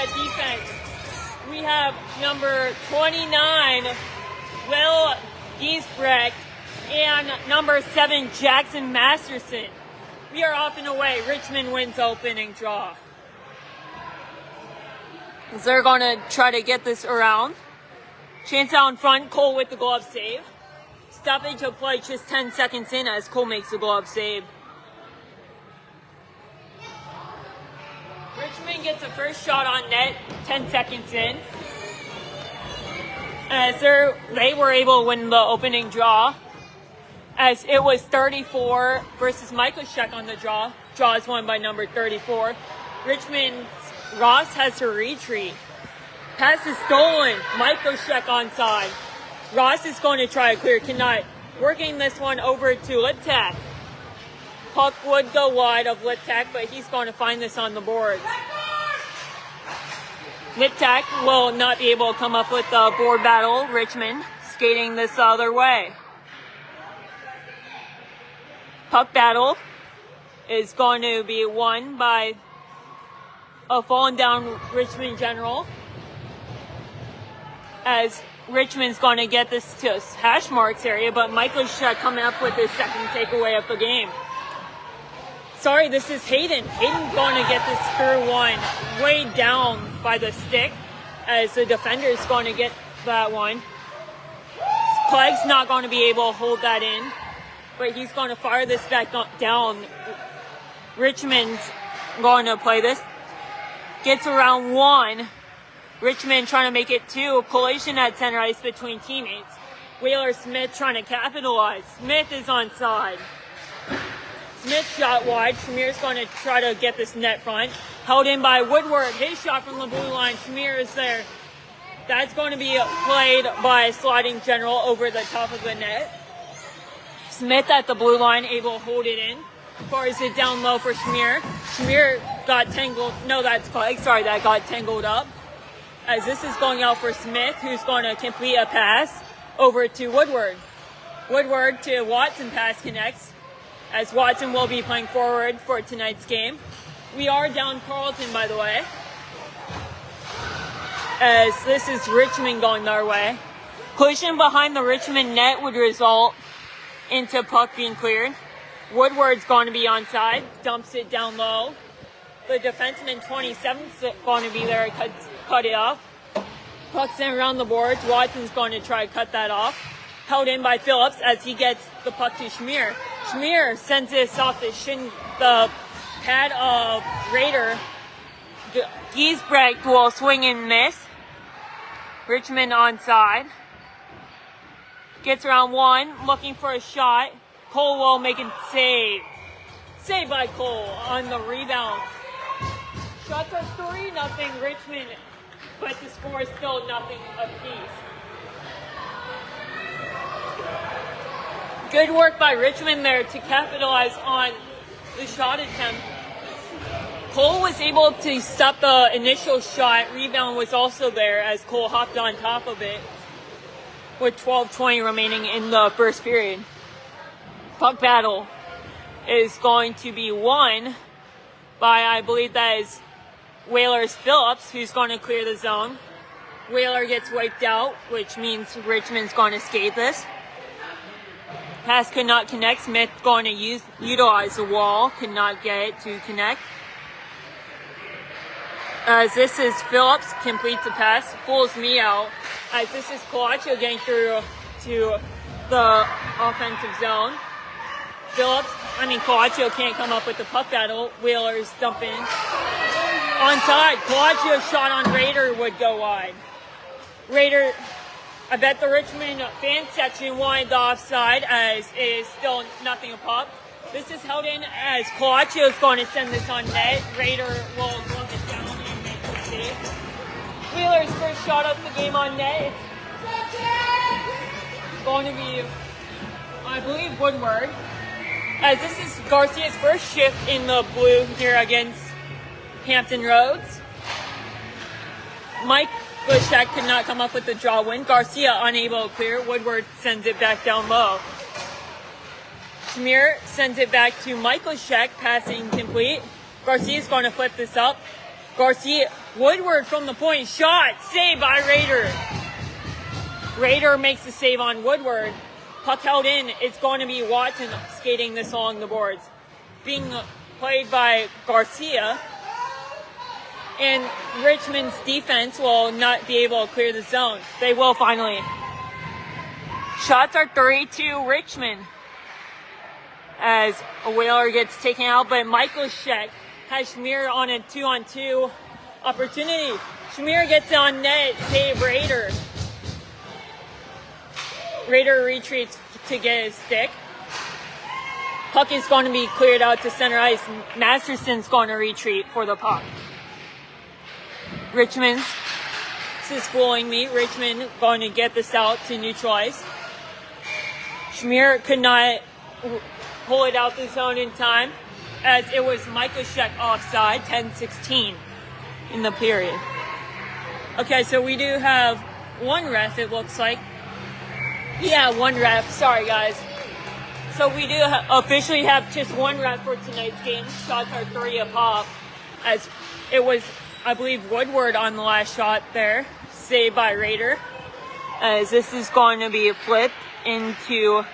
that defense. We have number 29, Will Giesbrecht, and number 7, Jackson Masterson. We are off and away. Richmond wins opening draw. So they're going to try to get this around. Chance out in front, Cole with the glove save. Stoppage of play just 10 seconds in as Cole makes the glove save. Richmond gets a first shot on net 10 seconds in. As they were able to win the opening draw. As it was 34 versus Michaelshek on the draw. Draw is won by number 34. Richmond's Ross has to retreat. Pass is stolen. Michaelshek onside. Ross is going to try to clear. Cannot. Working this one over to Litak. Puck would go wide of Litak, but he's going to find this on the boards. Litak will not be able to come up with the board battle. Richmond skating this other way. Puck battle is going to be won by a fallen down Richmond General. As Richmond's going to get this to hash marks area, but Michaelshek coming up with his second takeaway of the game. Sorry, this is Hayden. Hayden going to get this through one way down by the stick as the defender is going to get that one. Clegg's not going to be able to hold that in, but he's going to fire this back down. Richmond's going to play this. Gets around one. Richmond trying to make it two. Collision at center ice between teammates. Wheeler Smith trying to capitalize. Smith is onside. Smith shot wide. Shamir's going to try to get this net front. Held in by Woodward. His shot from the blue line. Shamir is there. That's going to be played by a sliding General over the top of the net. Smith at the blue line, able to hold it in. Fires it down low for Shamir. Shamir got tangled. No, that's Clegg. Sorry, that got tangled up. As this is going out for Smith, who's going to complete a pass over to Woodward. Woodward to Watson, pass connects. As Watson will be playing forward for tonight's game. We are down Carleton, by the way. As this is Richmond going their way. Collision behind the Richmond net would result into puck being cleared. Woodward's going to be onside, dumps it down low. The defenseman 27's going to be there, cut it off. Puck's in around the boards. Watson's going to try to cut that off. Held in by Phillips as he gets the puck to Shamir. Shamir sends this off the pad of Raider. Giesbrecht will swing and miss. Richmond onside. Gets around one, looking for a shot. Cole will make a save. Save by Cole on the rebound. Shots are 3-0 Richmond, but the score is still nothing apiece. Good work by Richmond there to capitalize on the shot attempt. Cole was able to stop the initial shot. Rebound was also there as Cole hopped on top of it with 12:20 remaining in the first period. Puck battle is going to be won by, I believe that is Whaler's Phillips, who's going to clear the zone. Whaler gets wiped out, which means Richmond's going to skate this. Pass could not connect. Smith going to utilize the wall, could not get it to connect. As this is Phillips, completes the pass, fools me out. As this is Colaccio getting through to the offensive zone. Colaccio can't come up with the puck battle. Wheeler's dumping. Onside, Colaccio shot on Raider would go wide. Raider, I bet the Richmond fan section wanted the offside as it is still nothing a puck. This is held in as Colaccio is going to send this on net. Raider will glove it down and make the save. Wheeler's first shot of the game on net. It's going to be, I believe, Woodward. As this is Garcia's first shift in the blue here against Hampton Roads. Mike Bushak could not come up with the draw win. Garcia unable to clear. Woodward sends it back down low. Shamir sends it back to Michael Sheck, passing complete. Garcia's going to flip this up. Garcia, Woodward from the point, shot, saved by Rader. Rader makes the save on Woodward. Puck held in, it's going to be Watson skating this along the boards. Being played by Garcia. And Richmond's defense will not be able to clear the zone. They will finally. Shots are 3-2 Richmond. As a Whaler gets taken out, but Michael Sheck has Schmier on a 2-on-2 opportunity. Schmier gets on net, save Rader. Rader retreats to get his stick. Puck is going to be cleared out to center ice. Masterson's going to retreat for the puck. Richmond's, this is fooling me. Richmond going to get this out to neutralize. Schmier could not pull it out the zone in time, as it was Michael Sheck offside, 10-16 in the period. Okay, so we do have one ref, it looks like. Yeah, one ref. Sorry, guys. So we do officially have just one ref for tonight's game. Shots are 3 a pop, as it was, I believe, Woodward on the last shot there, saved by Rader. As this is going to be flipped into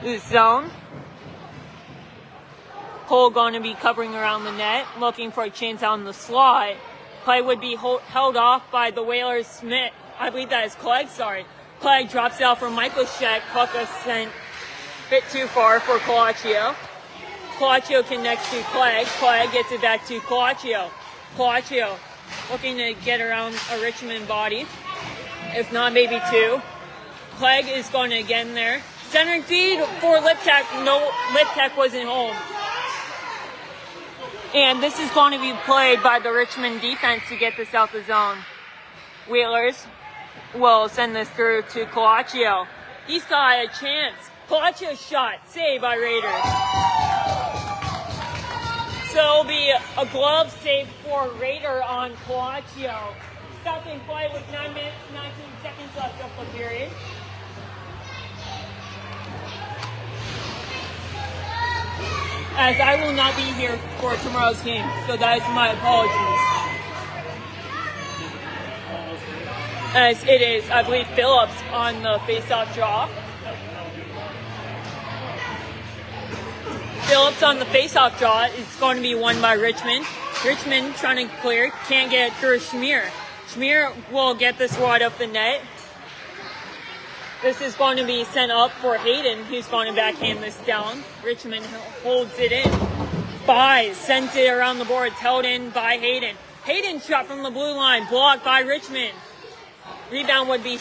the zone. Cole going to be covering around the net, looking for a chance on the slot. Play would be held off by the Whalers Smith. I believe that is Clegg, sorry. Clegg drops it out for Michael Sheck. Puck is sent a bit too far for Colaccio. Colaccio connects to Clegg. Clegg gets it back to Colaccio. Colaccio looking to get around a Richmond body. If not, maybe two. Clegg is going to get in there. Centering feed for Liptak. No, Liptak wasn't home. And this is going to be played by the Richmond defense to get this out the zone. Whalers will send this through to Colaccio. He's got a chance. Colaccio shot, saved by Raiders. So it'll be a glove save for Raider on Colaccio. Stopping play with 9 minutes, 19 seconds left of the period. As I will not be here for tomorrow's game, so that is my apologies. As it is, I believe, Phillips on the face-off draw. Phillips on the face-off draw is going to be won by Richmond. Richmond trying to clear, can't get it through Schmier. Schmier will get this wide up the net. This is going to be sent up for Hayden, who's going to backhand this down. Richmond holds it in. Buys, sends it around the boards, held in by Hayden. Hayden shot from the blue line, blocked by Richmond. Rebound would be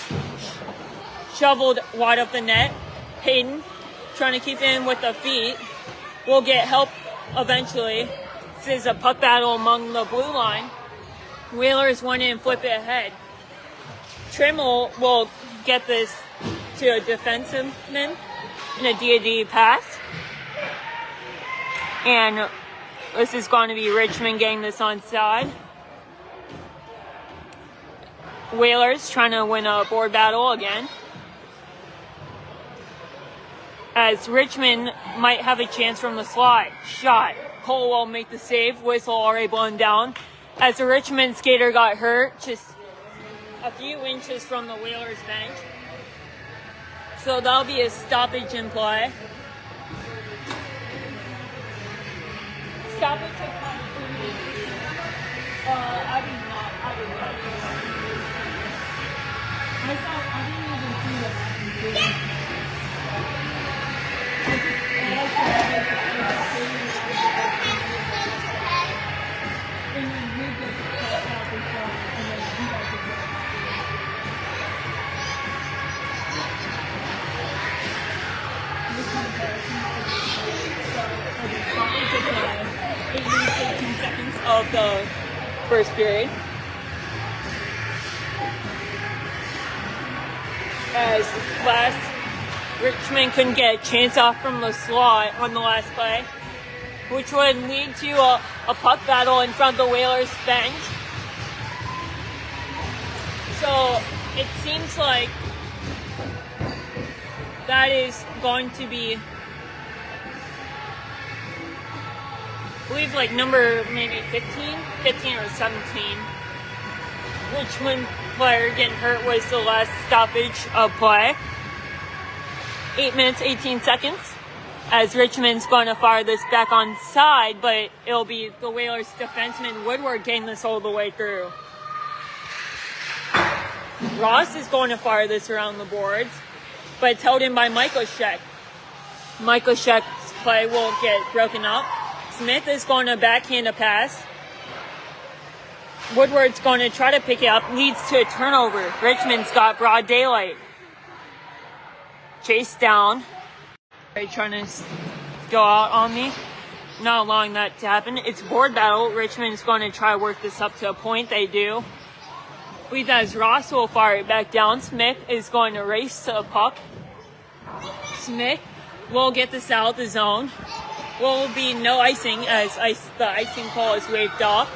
shoveled wide up the net. Hayden trying to keep in with the feet. Will get help eventually. This is a puck battle among the blue line. Whalers want in and flip it ahead. Trimmel will get this to a defenseman in a D-a-D pass. And this is going to be Richmond getting this onside. Whalers trying to win a board battle again. As Richmond might have a chance from the slot. Shot. Cole will make the save. Whistle already blown down. As the Richmond skater got hurt, just a few inches from the Whalers bench. So that'll be a stoppage in play. Stoppage to come through. I did not. I didn't even see this. Of the first period. As last, Richmond couldn't get a chance off from the slot on the last play, which would lead to a puck battle in front of the Whalers bench. So it seems like that is going to be I believe like number maybe 15 or 17. Richmond player getting hurt was the last stoppage of play. 8 minutes, 18 seconds. As Richmond's going to fire this back on side, but it'll be the Whalers defenseman Woodward getting this all the way through. Ross is going to fire this around the boards, but it's held in by Michael Sheck. Michael Sheck's play will get broken up. Smith is going to backhand a pass. Woodward's going to try to pick it up, leads to a turnover. Richmond's got broad daylight. Chase down. They're trying to go out on me. Not allowing that to happen. It's board battle. Richmond's going to try to work this up to a point. They do. I believe that as Ross will fire it back down. Smith is going to race to a puck. Smith will get this out of the zone. Will be no icing as the icing call is waved off.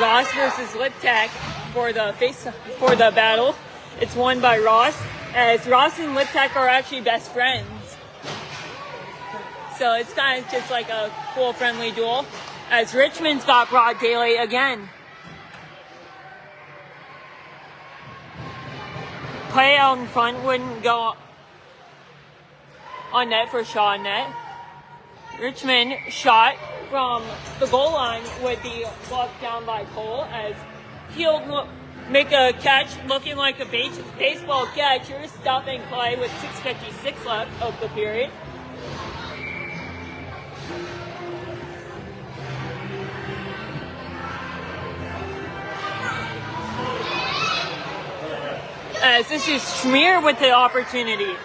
Ross versus Liptak for the battle. It's won by Ross, as Ross and Liptak are actually best friends. So it's kind of just like a cool friendly duel. As Richmond's got broad daylight again. Play out in front wouldn't go on net for shot on net. Richmond shot from the goal line would be blocked down by Cole, as he'll make a catch looking like a baseball catch. Here's stop and play with 6:56 left of the period. As this is Schmier with the opportunity.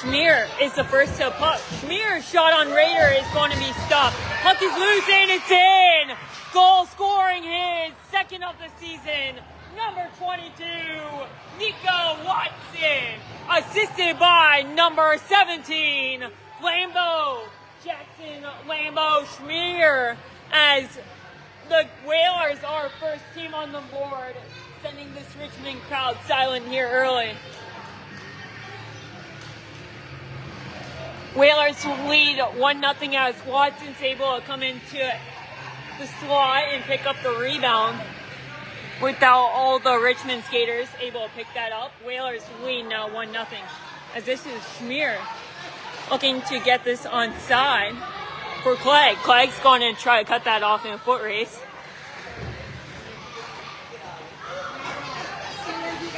Schmier is the first to puck. Schmier's shot on Raider is going to be stopped. Puck is loose and it's in! Goal scoring his second of the season. Number 22, Nico Watson. Assisted by number 17, Lambeau. Jackson Lambeau Schmier. As the Whalers are first team on the board, sending this Richmond crowd silent here early. Whalers lead 1-0 as Watson's able to come into the slot and pick up the rebound without all the Richmond skaters able to pick that up. Whalers lead now 1-0 as this is Schmier looking to get this on side for Clegg. Clegg's going to try to cut that off in a foot race.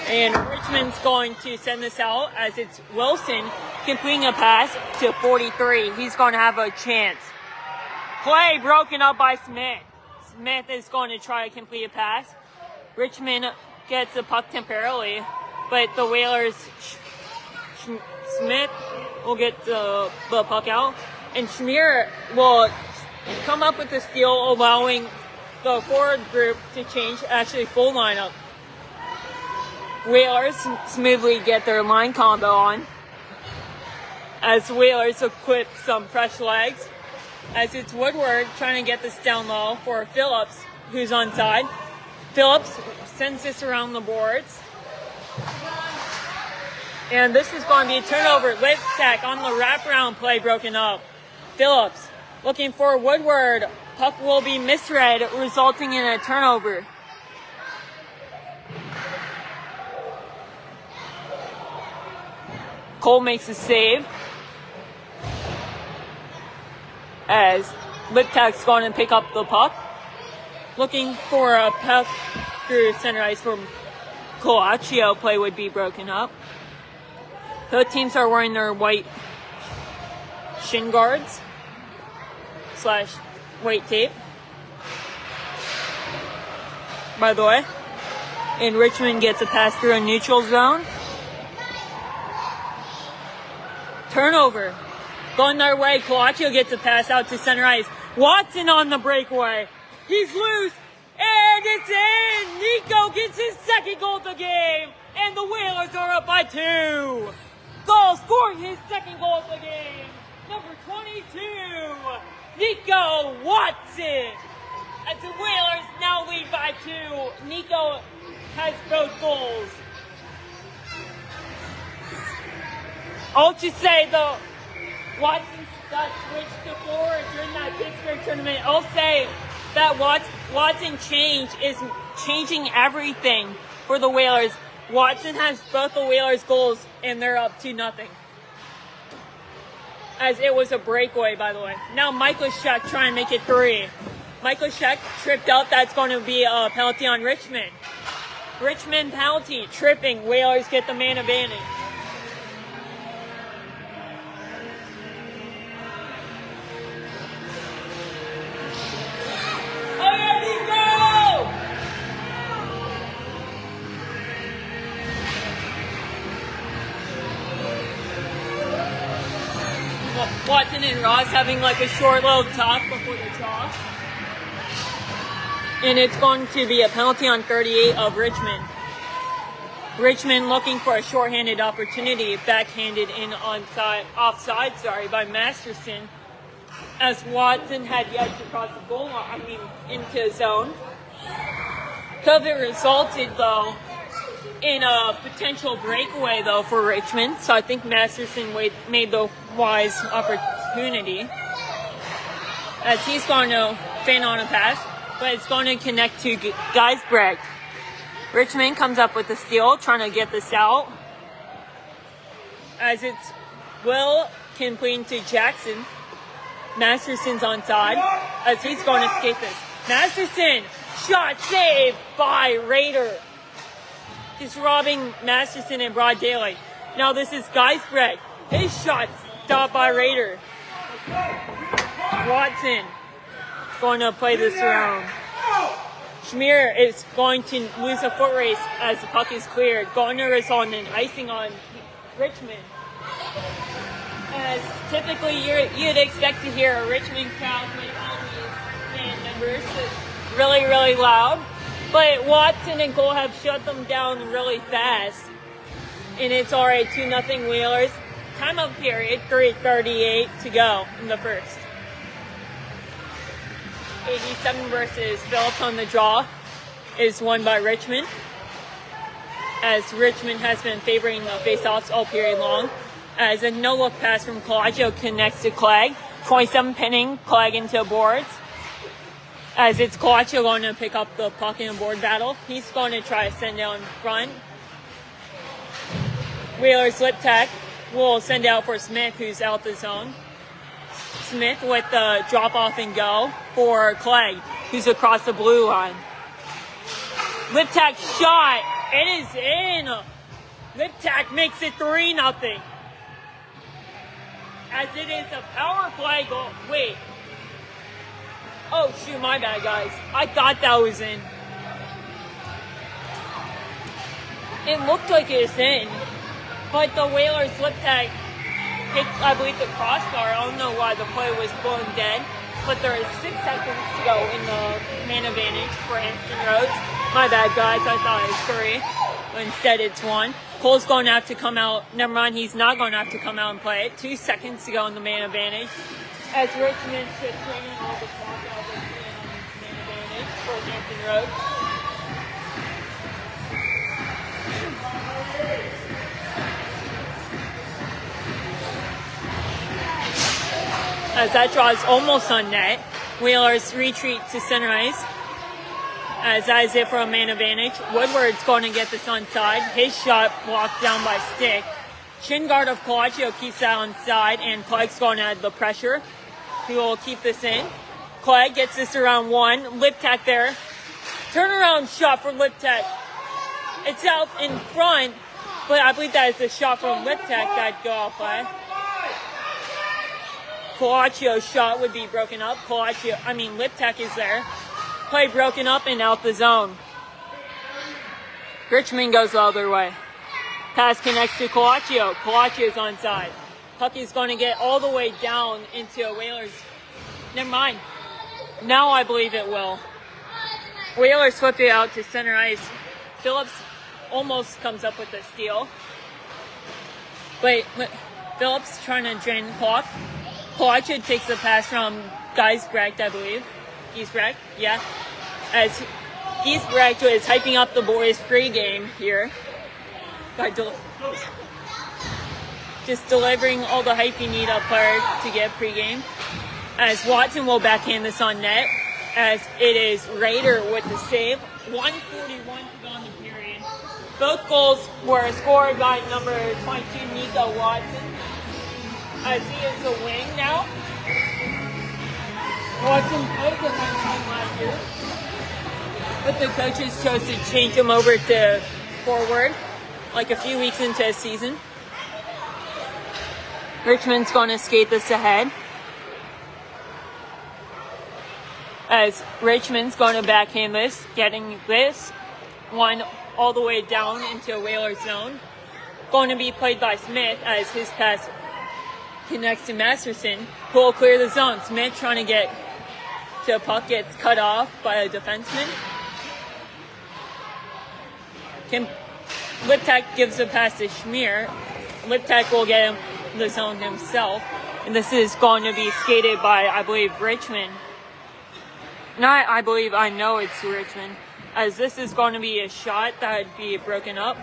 And Richmond's going to send this out as it's Wilson completing a pass to 43. He's going to have a chance. Play broken up by Smith. Smith is going to try to complete a pass. Richmond gets the puck temporarily, but the Whalers, Smith will get the puck out. And Schmier will come up with the steal, allowing the forward group to change, actually full lineup. Whalers smoothly get their line combo on as Whalers equip some fresh legs, as it's Woodward trying to get this down low for Phillips, who's onside. Phillips sends this around the boards, and this is going to be a turnover. Liptak on the wraparound play broken up. Phillips looking for Woodward. Puck will be misread, resulting in a turnover. Cole makes a save as Liptak's going to pick up the puck. Looking for a puck through center ice from Coaccio. Play would be broken up. Both teams are wearing their white shin guards / white tape, by the way. And Richmond gets a pass through a neutral zone. Turnover. Going their way. Coaccio gets a pass out to center ice. Watson on the breakaway. He's loose. And it's in. Nico gets his second goal of the game. And the Whalers are up by 2. Goal scoring his second goal of the game. Number 22, Nico Watson. As the Whalers now lead by 2. Nico has both goals. I'll just say the got switched to forward during that Pittsburgh tournament. I'll say that Watson is changing everything for the Whalers. Watson has both the Whalers goals, and they're up 2-0. As it was a breakaway, by the way. Now Michael Sheck trying to make it 3. Michael Sheck tripped up. That's going to be a penalty on Richmond. Richmond penalty, tripping. Whalers get the man advantage. Watson and Ross having like a short little talk before the draw. And it's going to be a penalty on 38 of Richmond. Richmond looking for a shorthanded opportunity, backhanded in offside by Masterson, as Watson had yet to cross the goal line, into zone. Could have resulted though in a potential breakaway though for Richmond, so I think Masterson made the wise opportunity, as he's going to feint on a pass, but it's going to connect to Geisbrecht. Richmond comes up with the steal, trying to get this out, as it's Will completing to Jackson. Masterson's onside, as he's going to skate this. Masterson, shot saved by Raider. He's robbing Masterson in broad daylight. Now this is Geisbrecht. His shot stopped by Raider. Watson going to play this around. Schmier is going to lose a foot race as the puck is cleared. Gardner is on an icing on Richmond. As typically you'd expect to hear a Richmond crowd with all these fan members really, really loud. But Watson and Cole have shut them down really fast. And it's already 2-0 Whalers. Timeout period, 3:38 to go in the first. 87 versus Phillips on the draw is won by Richmond, as Richmond has been favoring the faceoffs all period long. As a no-look pass from Colagio connects to Clegg. 27 pinning Clegg into boards. As it's Colaccio going to pick up the puck in a board battle. He's going to try to send down front. Wheeler's lip tech will send out for Smith, who's out the zone. Smith with the drop off and go for Clegg, who's across the blue line. Lip tech shot. It is in. Lip tech makes it 3-0. As it is a power play goal. Wait. Oh, shoot, my bad, guys. I thought that was in. It looked like it was in. But the Whalers lip tag hit, I believe, the crossbar. I don't know why the play was blown dead. But there is 6 seconds to go in the man advantage for Hampton Roads. My bad, guys. I thought it was 3. But instead, it's 1. Cole's going to have to come out. Never mind, he's not going to have to come out and play it. 2 seconds to go in the man advantage. As Richmond's just bringing all the clock out of the man advantage for Hampton Roads. As that draw is almost on net, Whalers retreat to center ice. As that is it for a man advantage. Woodward's going to get this onside. His shot blocked down by stick. Shin guard of Colaccio keeps that onside, and Clegg's going to add the pressure. He will keep this in. Clegg gets this around 1. Liptak there. Turnaround shot for Liptak. It's out in front, but I believe that is a shot from Liptak that go out by. Colaccio's shot would be broken up. Liptak is there. Play broken up and out the zone. Richmond goes the other way. Pass connects to Colaccio. Colaccio's onside. Puck is going to get all the way down into a Whalers. Never mind. Now I believe it will. Whalers flip it out to center ice. Phillips almost comes up with a steal. But Phillips trying to drain the clock. Colaccio takes the pass from Geisbrecht, I believe. Geisbrecht, yeah. As Geisbrecht is hyping up the boys' pregame here. just delivering all the hype you need a player to get pregame. As Watson will backhand this on net, as it is Raider with the save. 1:41 to go in the period. Both goals were scored by number 22, Nico Watson, as he is the wing now. Watson played defenseman last year, but the coaches chose to change him over to forward, like a few weeks into his season. Richmond's going to skate this ahead, as Richmond's going to backhand this, getting this one all the way down into Whaler zone. Going to be played by Smith, as his pass connects to Masterson, who will clear the zone. Smith trying to get to a puck, gets cut off by a defenseman. Liptak gives a pass to Schmier. Liptak will get him the zone himself. And this is going to be skated by, I believe, Richmond. Not I believe, I know it's Richmond. As this is going to be a shot that would be broken up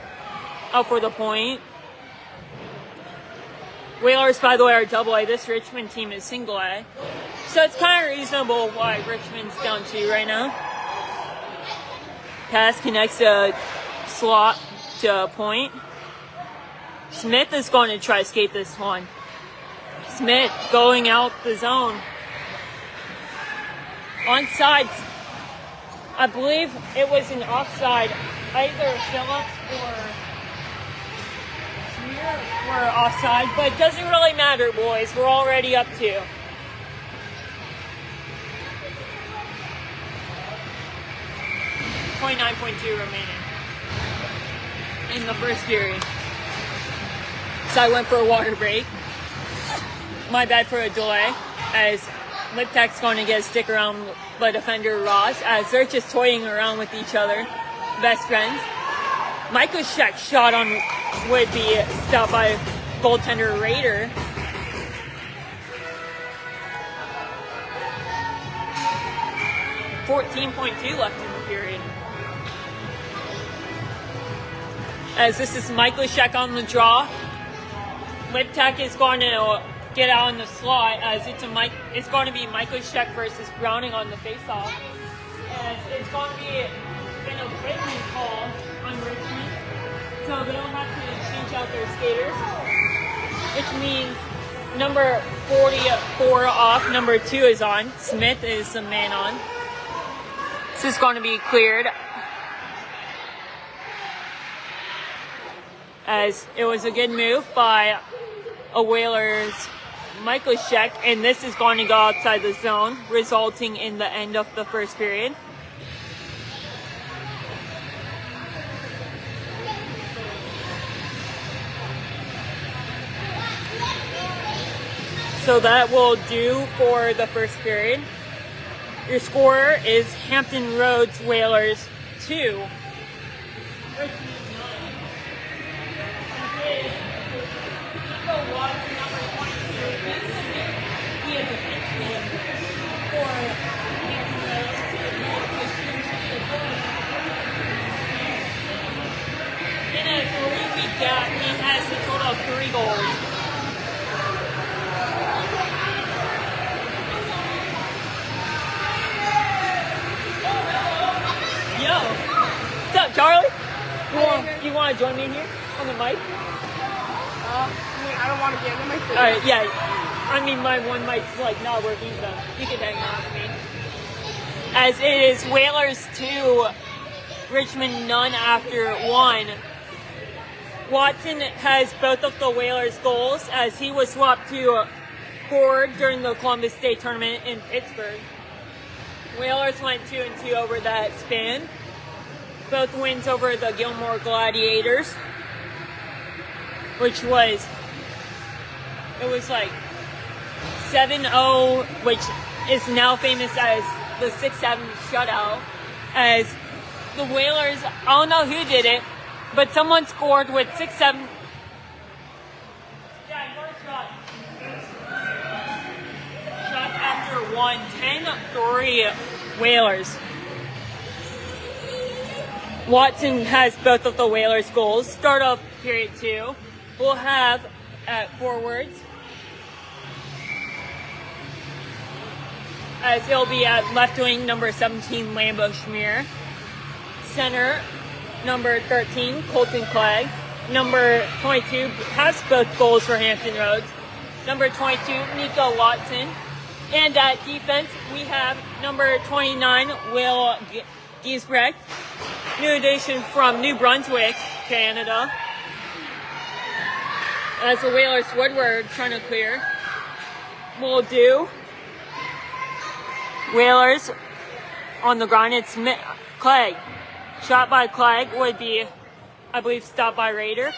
for the point. Whalers, by the way, are double A. This Richmond team is single A. So it's kind of reasonable why Richmond's down 2 right now. Pass connects a slot to a point. Smith is going to try to skate this one. Smith going out the zone. On sides, I believe it was an offside. Either Phillips or Schmier were offside, but it doesn't really matter, boys. We're already up 2. .2 remaining in the first period. So I went for a water break. My bad for a delay, as Liptak's going to get a stick around by defender Ross, as they're just toying around with each other, best friends. Michael Scheck shot on would be stopped by goaltender Raider. .2 left in the period. As this is Michael Scheck on the draw. Liptak is going to get out in the slot, as it's going to be Michael Scheck versus Browning on the faceoff. As it's going to be an equipment call on Richmond, so they don't have to change out their skaters, which means number 44 off, number 2 is on. Smith is the man on. This is going to be cleared, as it was a good move by a Whalers Michael Scheck, and this is going to go outside the zone, resulting in the end of the first period. So that will do for the first period. Your scorer is Hampton Roads Whalers 2. In a 3-week gap, he has a total of 3 goals. Yo, what's up, Charlie? You want to join me in here on the mic? I don't want to be on the mic. Alright, yeah. I mean, my one mic's like not working, so you can hang on to me. As it is Whalers 2, Richmond none after 1. Watson has both of the Whalers goals, as he was swapped to forward during the Columbus Day tournament in Pittsburgh. Whalers went 2-2 over that span. Both wins over the Gilmore Gladiators, which was, it was like 7-0, which is now famous as the 6-7 shutout. As the Whalers, I don't know who did it, but someone scored with 6-7. Yeah, first shot. Shots after 1, 10-3 Whalers. Watson has both of the Whalers goals. Start off period 2. We'll have at forwards. As he'll be at left wing, number 17, Lambo Schmier. Center, number 13, Colton Clegg. Number 22 has both goals for Hampton Roads. Number 22, Nico Watson. And at defense, we have number 29, Will Giesbrecht. New addition from New Brunswick, Canada. As the Whalers Woodward trying to clear. Will do. Whalers on the ground. It's Clegg. Shot by Clegg would be, I believe, stopped by Raider.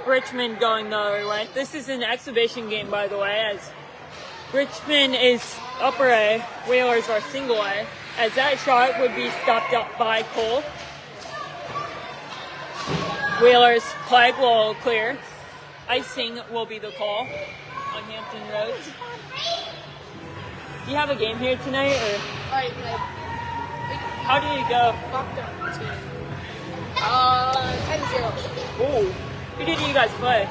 Richmond going the other way. This is an exhibition game, by the way, as Richmond is upper A, Whalers are single A, as that shot would be stopped up by Cole. Whalers Clegg will clear. Icing will be the call on Hampton Roads. Do you have a game here tonight, or how did it go? Fucked up team. 10-0. Ooh. Who did you guys play?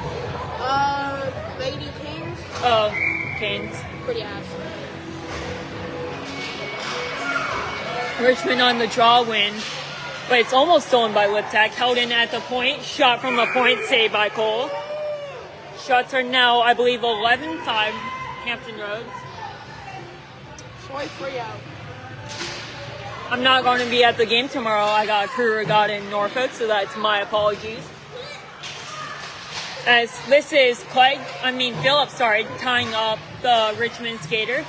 Lady Kings. Oh, Canes. Pretty ass. Richmond on the draw win, but it's almost stolen by Liptak. Held in at the point. Shot from the point, saved by Cole. Shots are now, I believe, 11-5 Hampton Roads. Soy free out. I'm not going to be at the game tomorrow. I got a crew regatta in Norfolk, so that's my apologies. As this is Phillips, tying up the Richmond skater,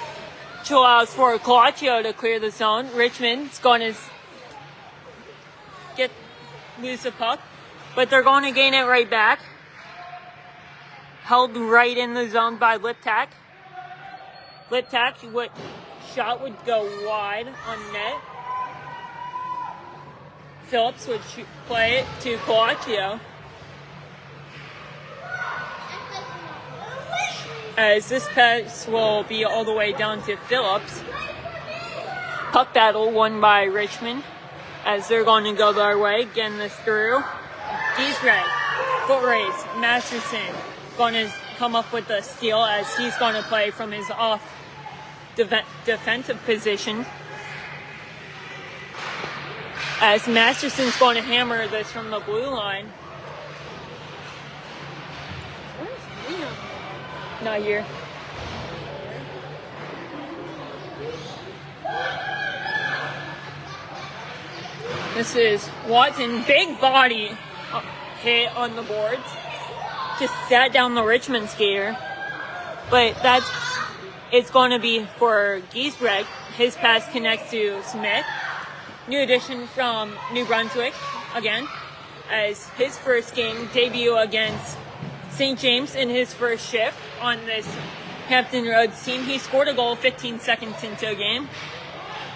which allows for Colaccio to clear the zone. Richmond's going to lose the puck, but they're going to gain it right back. Held right in the zone by Liptak. Liptak, shot would go wide on net. Phillips would play it to Colaccio. As this pass will be all the way down to Phillips. Puck battle won by Richmond. As they're going to go their way, getting this through. Giesbrecht, foot race, Masterson going to come up with the steal as he's going to play from his off defensive position. As Masterson's going to hammer this from the blue line. Where's Liam? Not here. This is Watson, big body hit on the boards. Just sat down the Richmond skater. But it's going to be for Giesbrecht. His pass connects to Smith. New addition from New Brunswick again, as his first game debut against St. James in his first shift on this Hampton Roads team. He scored a goal 15 seconds into a game.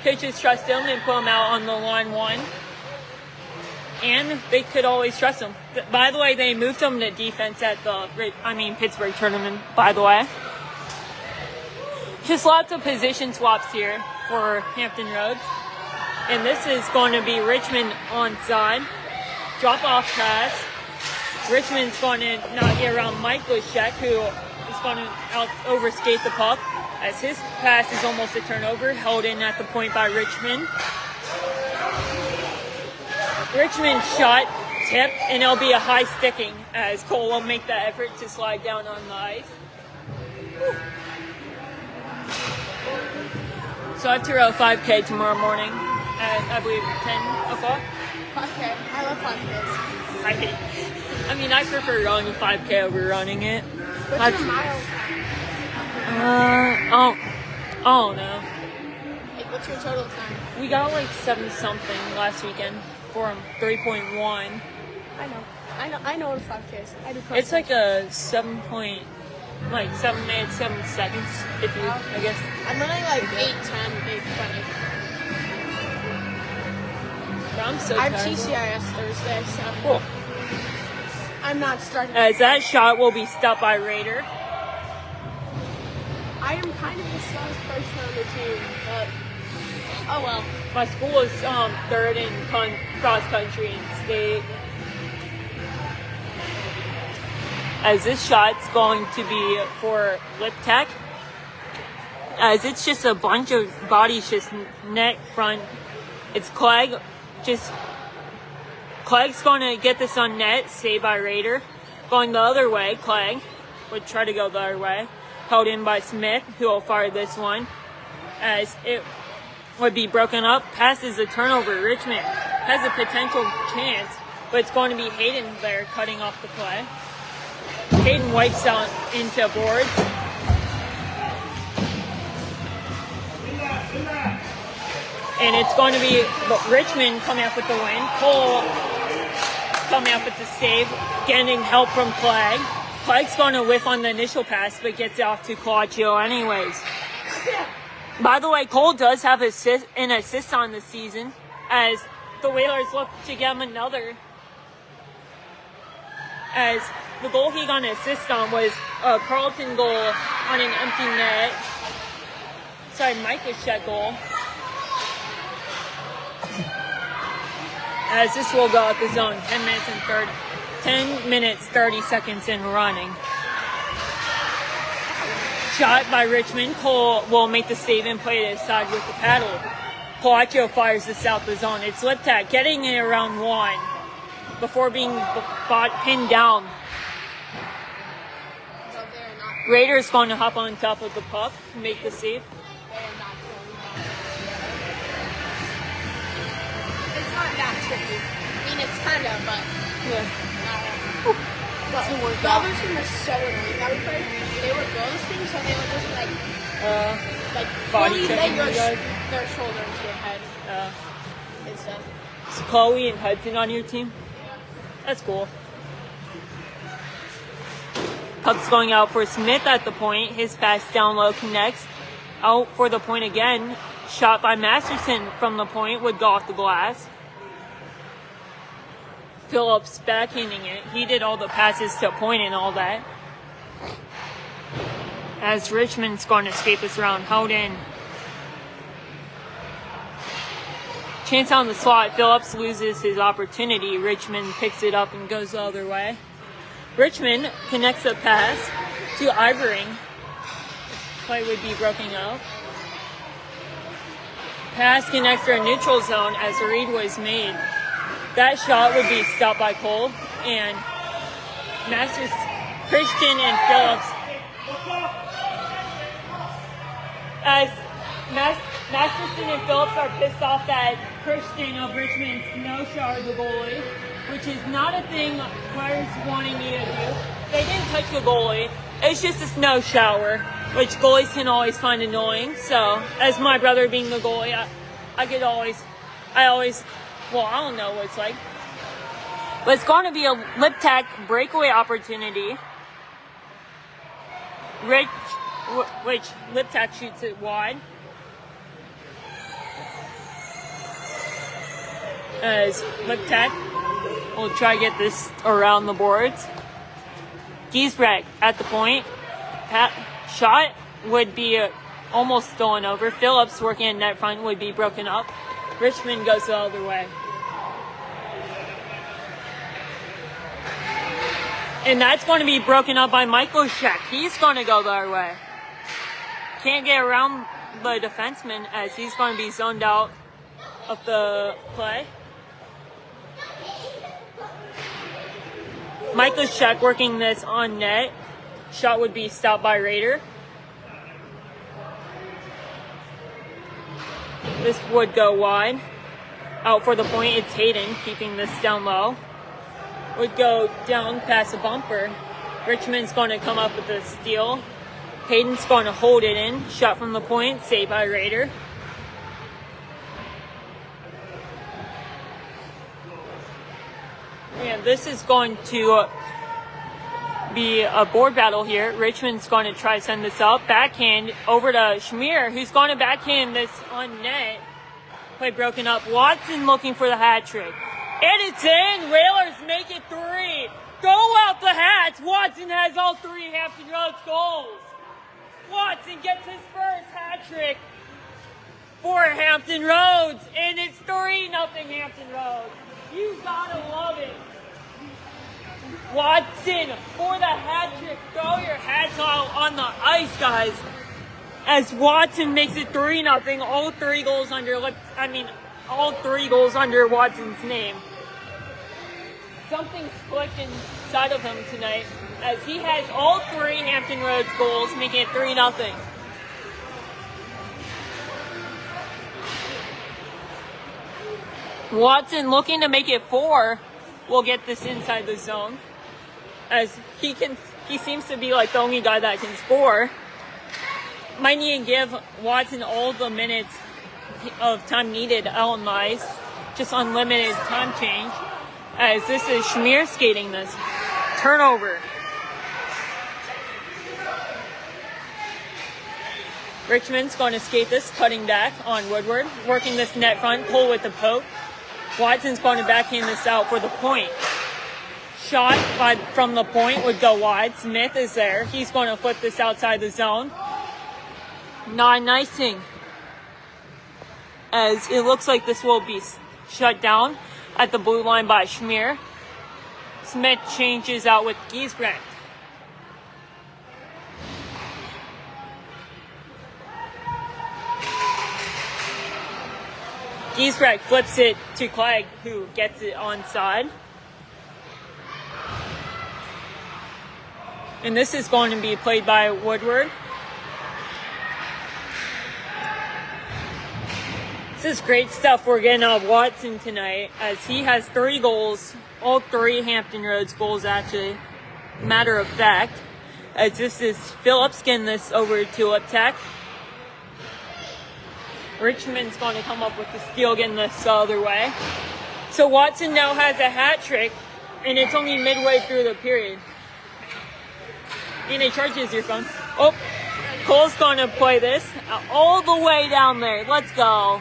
Coaches trust him and put him out on the line one. And they could always trust him. By the way, they moved him to defense at the Pittsburgh tournament, by the way. Just lots of position swaps here for Hampton Roads. And this is going to be Richmond onside. Drop off pass. Richmond's going to not get around Mike Leshek, who is going to overskate the puck, as his pass is almost a turnover, held in at the point by Richmond. Richmond shot, tipped, and it'll be a high sticking as Cole will make that effort to slide down on the ice. Whew. So I have to row 5K tomorrow morning at, I believe, 10 o'clock. 5K. I love 5Ks. I prefer running a 5K over running it. What's your mile time? I don't know. Like, what's your total time? We got like 7-something last weekend for 3.1. I know what 5K is. I do cross It's like a 7 minutes, 7 seconds, if you, I guess. I'm running like 8:10, 8:20. I'm so I have tired. TCIS Thursday, so Cool. I'm not starting. As that shot will be stopped by Raider. I am kind of the slowest person on the team, but oh well. My school is third in cross country and state. as this shot's going to be for Lip Tech, as it's just a bunch of bodies, just net front. It's Clegg, Clegg's going to get this on net, saved by Raider. Going the other way, Clegg would try to go the other way. Held in by Smith, who will fire this one, as it would be broken up. Passes a turnover. Richmond has a potential chance, but it's going to be Hayden there cutting off the play. Hayden wipes out into boards. And it's going to be Richmond coming up with the win. Cole coming up with the save, getting help from Clegg. Clegg's going to whiff on the initial pass, but gets it off to Colaccio anyways. By the way, Cole does have an assist on the season, as the Whalers look to get him another. As the goal he got an assist on was a Carlton goal on an empty net. Sorry, Micah goal. As this will go out the zone, 10 minutes 30 seconds in running. Shot by Richmond. Cole will make the save and play it aside with the paddle. Colaccio fires this out the zone. It's Liptak getting it around one before being pinned down. Raiders going to hop on top of the puck and make the save. It's not that tricky. I mean, it's kind of, but Yeah. but the other team was so annoying that we played. They were ghosting, so they would just like Body fully checking lay you guys? their shoulder into your head and stuff. Is Chloe and Hudson on your team? That's cool. Puck's going out for Smith at the point. His pass down low connects. Out for the point again. Shot by Masterson from the point would go off the glass. Phillips backhanding it. He did all the passes to point and all that. As Richmond's going to skate this around. Held in. Chance on the slot. Phillips loses his opportunity. Richmond picks it up and goes the other way. Richmond connects a pass to Ivering. Play would be broken up. Pass connects to a neutral zone as a read was made. That shot would be stopped by Cole and Masters, Christian and Phillips. As Masterson and Phillips are pissed off that Christian of Richmond no-showered the goalie, which is not a thing players wanting me to do. They didn't touch the goalie. It's just a snow shower, which goalies can always find annoying. So, as my brother being the goalie, I don't know what it's like. But it's going to be a lip tack breakaway opportunity. Which lip tack shoots it wide. As lip tack will try to get this around the boards. Giesbrecht at the point. Shot would be almost stolen over. Phillips working in net front would be broken up. Richmond goes the other way. And that's going to be broken up by Michael Sheck. He's going to go the other way. Can't get around the defenseman as he's going to be zoned out of the play. Michael Sheck working this on net. Shot would be stopped by Raider. This would go wide. Out for the point, it's Hayden keeping this down low. Would go down past a bumper. Richmond's going to come up with a steal. Hayden's going to hold it in. Shot from the point, saved by Raider. And this is going to be a board battle here. Richmond's going to try to send this up. Backhand over to Schmier, who's going to backhand this on net. Play broken up. Watson looking for the hat trick. And it's in. Whalers make it 3. Go out the Hats. Watson has all 3 Hampton Roads goals. Watson gets his first hat trick for Hampton Roads. And it's 3-0 Hampton Roads. You gotta love it. Watson for the hat trick. Throw your hats out on the ice, guys. As Watson makes it 3-0. All three goals under Watson's name. Something's clicked inside of him tonight, as he has all three Hampton Roads goals, making it 3-0. Watson looking to make it 4 will get this inside the zone, as he seems to be like the only guy that can score. Might need to give Watson all the minutes of time needed on the ice, just unlimited time change, as this is Schmier skating this. Turnover. Richmond's going to skate this, cutting back on Woodward, working this net front, Cole with the poke. Watson's going to backhand this out for the point. Shot from the point would go wide. Smith is there. He's going to flip this outside the zone. Not icing, as it looks like this will be shut down at the blue line by Schmier. Smith changes out with Giesbrecht. Giesbrecht flips it to Clegg, who gets it onside. And this is going to be played by Woodward. This is great stuff we're getting out of Watson tonight, as he has 3 goals, all 3 Hampton Roads goals actually, matter of fact, as this is Phillips getting this over to Liptak. Richmond's going to come up with the steal, getting this the other way. So Watson now has a hat trick, and it's only midway through the period. DNA charges your phone. Oh, Cole's going to play this all the way down there. Let's go.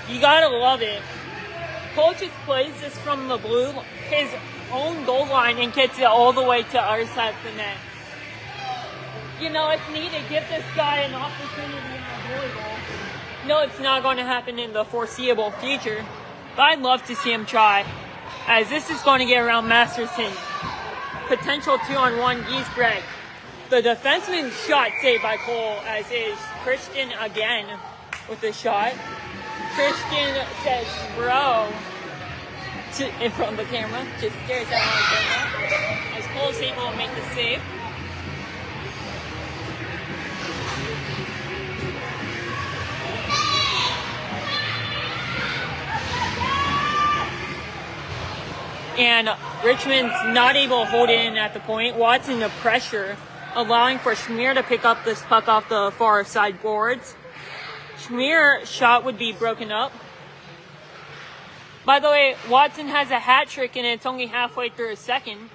You gotta love it. Cole just plays this from the blue, his own goal line, and gets it all the way to our side of the net. You know, if needed, give this guy an opportunity in a volleyball. No, it's not going to happen in the foreseeable future, but I'd love to see him try, as this is going to get around Masterson. Potential 2-on-1 Giesbrecht. The defenseman shot saved by Cole, as is Christian again with the shot. Christian says, bro, in front of the camera, just stares at him the camera, as Cole's able to make the save. And Richmond's not able to hold it in at the point. Watson the pressure, allowing for Schmier to pick up this puck off the far side boards. Schmier's shot would be broken up. By the way, Watson has a hat trick, and it's only halfway through a second.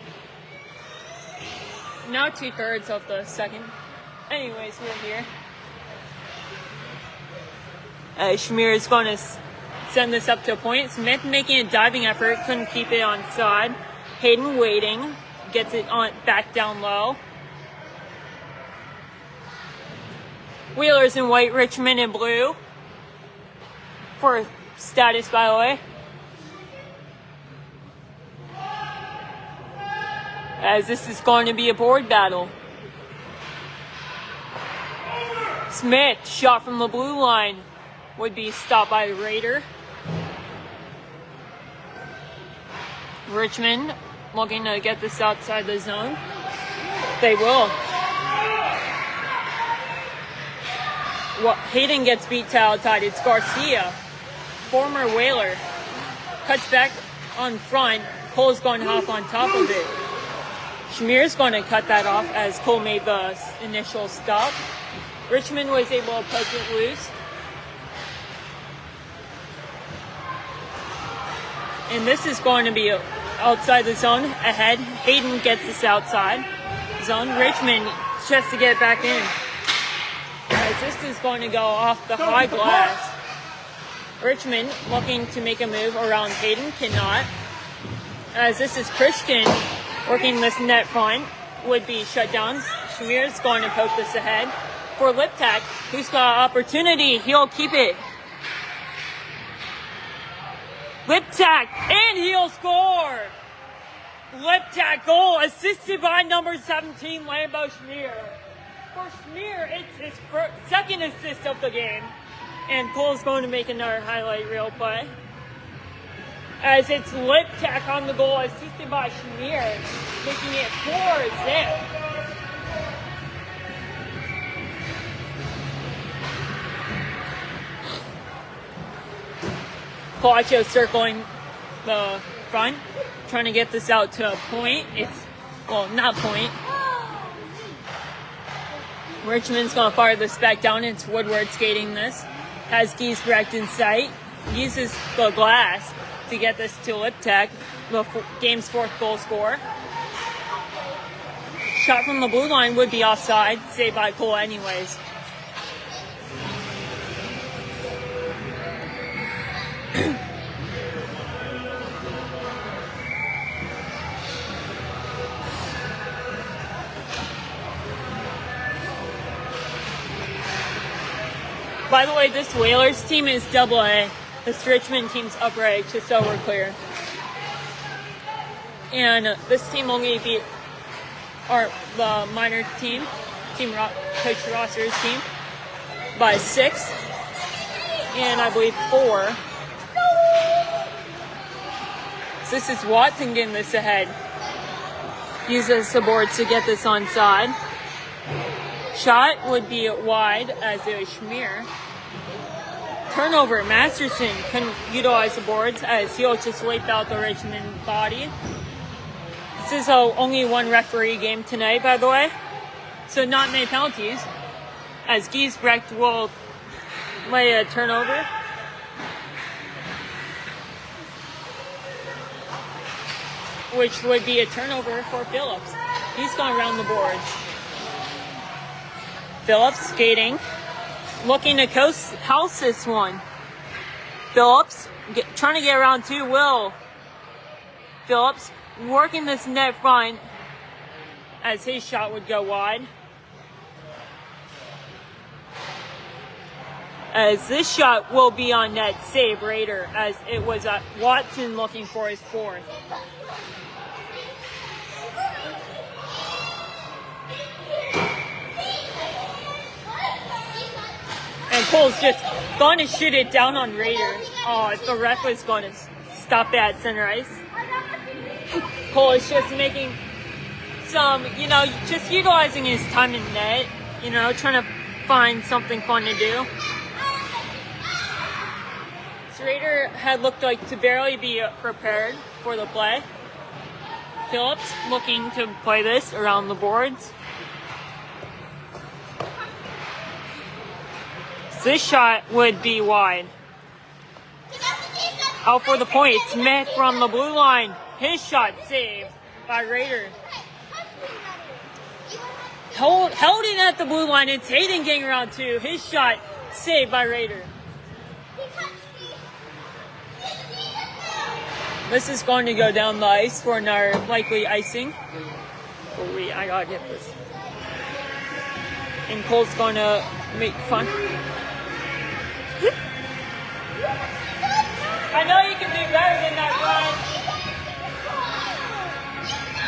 Now 2/3 of the second. Anyways, we're here. Schmier is going to send this up to a point. Smith making a diving effort, couldn't keep it on side. Hayden waiting, gets it on back down low. Wheelers in white, Richmond in blue. For status, by the way. As this is going to be a board battle. Smith, shot from the blue line, would be stopped by the Raider. Richmond looking to get this outside the zone. They will. Well, Hayden gets beat to outside. It's Garcia, former Whaler. Cuts back on front. Cole's going to hop on top of it. Schmier's going to cut that off, as Cole made the initial stop. Richmond was able to poke it loose. And this is going to be outside the zone. Ahead, Hayden gets this outside zone. Richmond just to get back in, as this is going to go off the high glass. Richmond looking to make a move around Hayden, cannot. As this is Christian working this net front, would be shut down. Schmier's going to poke this ahead for Liptak, who's got opportunity. He'll keep it. Lip tack, and he'll score! Lip tack goal, assisted by number 17, Lambo Schmier. For Schmier, it's his second assist of the game. And Cole's going to make another highlight reel play. As it's lip tack on the goal, assisted by Schmier, making it 4-zip. Palacio circling the front, trying to get this out to a point. Well, not point. Richmond's going to fire this back down. It's Woodward skating this. Has Giesbrecht in sight. Uses the glass to get this to Liptak, the game's 4th goal scorer. Shot from the blue line would be offside, saved by Cole anyways. By the way, this Whalers team is AA. This Richmond team's upright, just so we're clear. And this team only beat the minor team, Coach Rosser's team, by 6, and I believe 4. So this is Watson getting this ahead. Uses the boards to get this onside. Shot would be wide as it was Schmier. Turnover, Masterson couldn't utilize the boards as he'll just wipe out the Richmond body. This is only one referee game tonight, by the way, so not many penalties, as Giesbrecht will lay a turnover. Which would be a turnover for Phillips. He's gone around the boards. Phillips skating, looking to house this one. Phillips trying to get around to Will. Phillips working this net front as his shot would go wide. As this shot will be on net, save Raider, as it was Watson looking for his 4th. And Cole's just going to shoot it down on Raider. Oh, if the ref was going to stop that at center ice. Cole is just making some, just utilizing his time in net, trying to find something fun to do. So Raider had looked like to barely be prepared for the play. Phillips looking to play this around the boards. This shot would be wide. Out for the point. Smith from the blue line. His shot saved by Raider. Held it at the blue line. It's Hayden getting around too. His shot saved by Raider. This is going to go down the ice for another likely icing. I gotta get this. And Cole's going to make fun. I know you can do better than that, Ryan.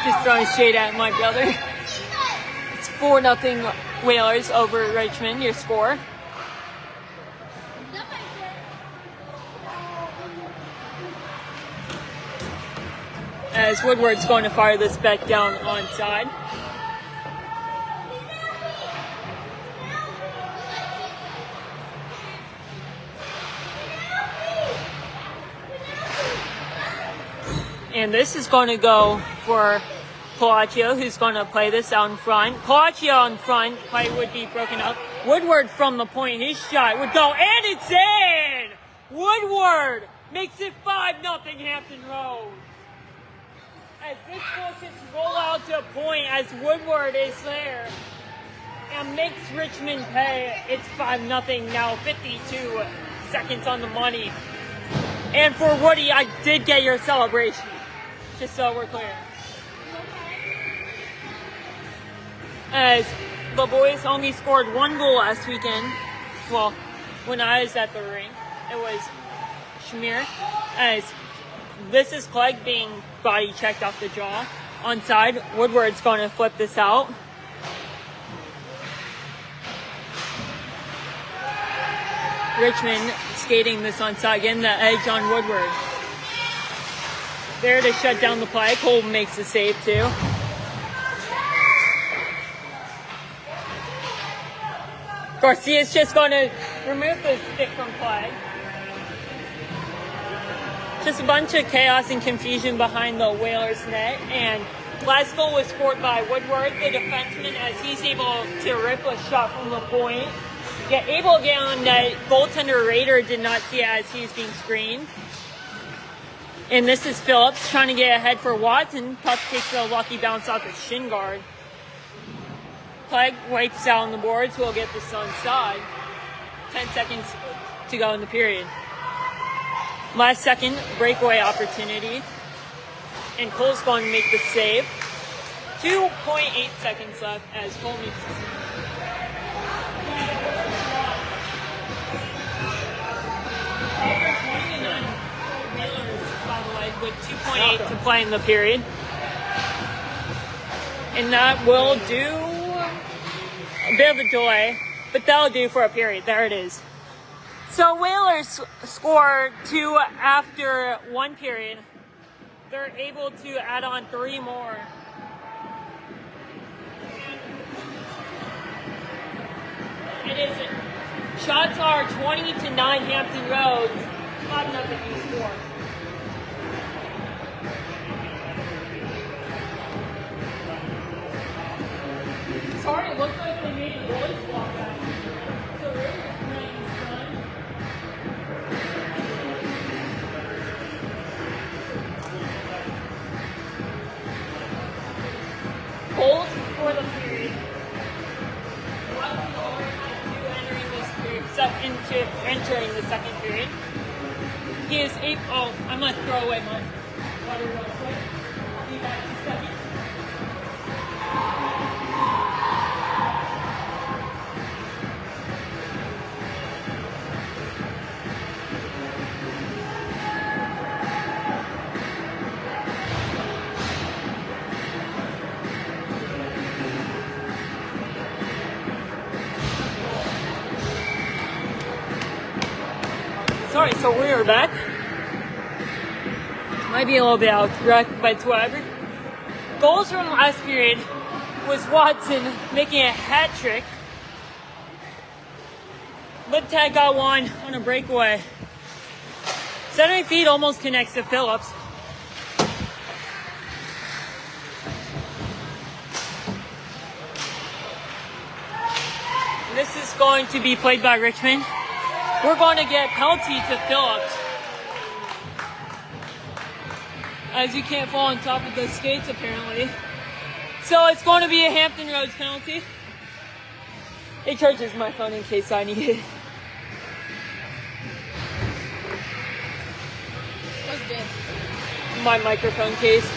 Just throwing shade at my brother. It's 4-0 Whalers over Richmond, your score. As Woodward's going to fire this back down onside. And this is going to go for Palacio, who's going to play this out in front. Palacio in front, play would be broken up. Woodward from the point, his shot would go, and it's in! Woodward makes it 5-0 Hampton Roads. As this will just roll out to a point as Woodward is there and makes Richmond pay. It's 5-0 now, 52 seconds on the money. And for Woody, I did get your celebration, just so we're clear. As the boys only scored 1 goal last weekend, well, when I was at the rink, it was Schmier, as this is Clegg being body checked off the jaw. Onside, Woodward's going to flip this out. Richmond skating this onside, getting the edge on Woodward. There to shut down the play. Cole makes the save too. Garcia's just going to remove the stick from play. Just a bunch of chaos and confusion behind the Whalers net, and last goal was scored by Woodward, the defenseman, as he's able to rip a shot from the point. Able to get on net. Goaltender Rader did not see it as he's being screened. And this is Phillips trying to get ahead for Watson. Puck takes a lucky bounce off the shin guard. Clegg wipes out on the boards. We'll get this onside. 10 seconds to go in the period. Last second breakaway opportunity. And Cole's going to make the save. 2.8 seconds left as Cole makes the save. By the way, with 2.8 to play in the period. And that will do a bit of a delay, but that'll do for a period. There it is. So Whalers score 2 after 1 period. They're able to add on 3 more. It is. Shots are 20-9 Hampton Roads. 5-0 you score. Sorry, it looks like they made a goalie swap back. So really just playing this time. Goals for the period. Entering the second period. He is I'm gonna throw away my water real quick. Be back in a second. Sorry, so we are back. Might be a little bit out of track, but it's whatever. Goals from last period was Watson making a hat trick. Liptag got one on a breakaway. 70 feet almost connects to Phillips. This is going to be played by Richmond. We're going to get penalty to Phillips, as you can't fall on top of the skates apparently. So it's going to be a Hampton Roads penalty. It charges my phone in case I need it. What's dead? My microphone case.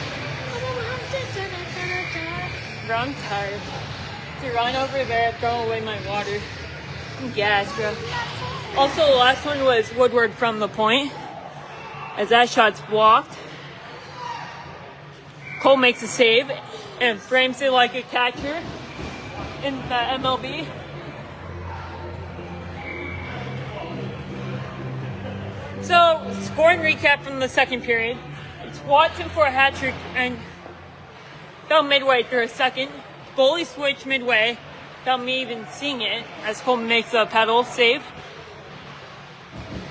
Bro, I'm tired. To run over there, throw away my water. I'm gassed, bro. Also, the last one was Woodward from the point, as that shot's blocked. Cole makes a save and frames it like a catcher in the MLB. So, scoring recap from the second period. It's Watson for a hat trick and about midway through a second. Goalie switch midway without me even seeing it, as Cole makes a pedal save.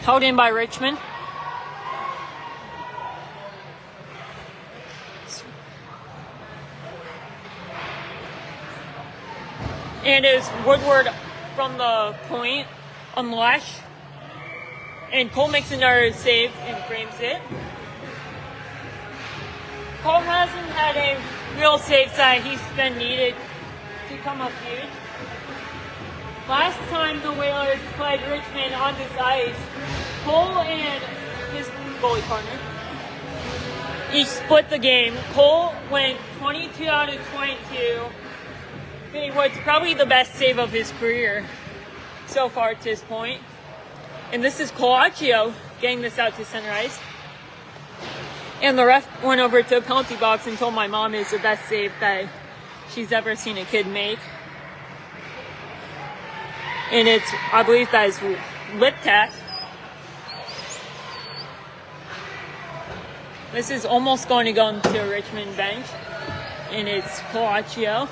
Held in by Richmond. And it's Woodward from the point on the lash. And Cole makes another save and frames it. Cole hasn't had a real save that he's been needed to come up huge. Last time the Whalers played Richmond on this ice, Cole and his goalie partner each split the game. Cole went 22 out of 22. It was probably the best save of his career so far to this point. And this is Colaccio getting this out to center ice. And the ref went over to the penalty box and told my mom it's the best save that she's ever seen a kid make. And it's, I believe that is lip tap. This is almost going to go into a Richmond bench. And it's Colaccio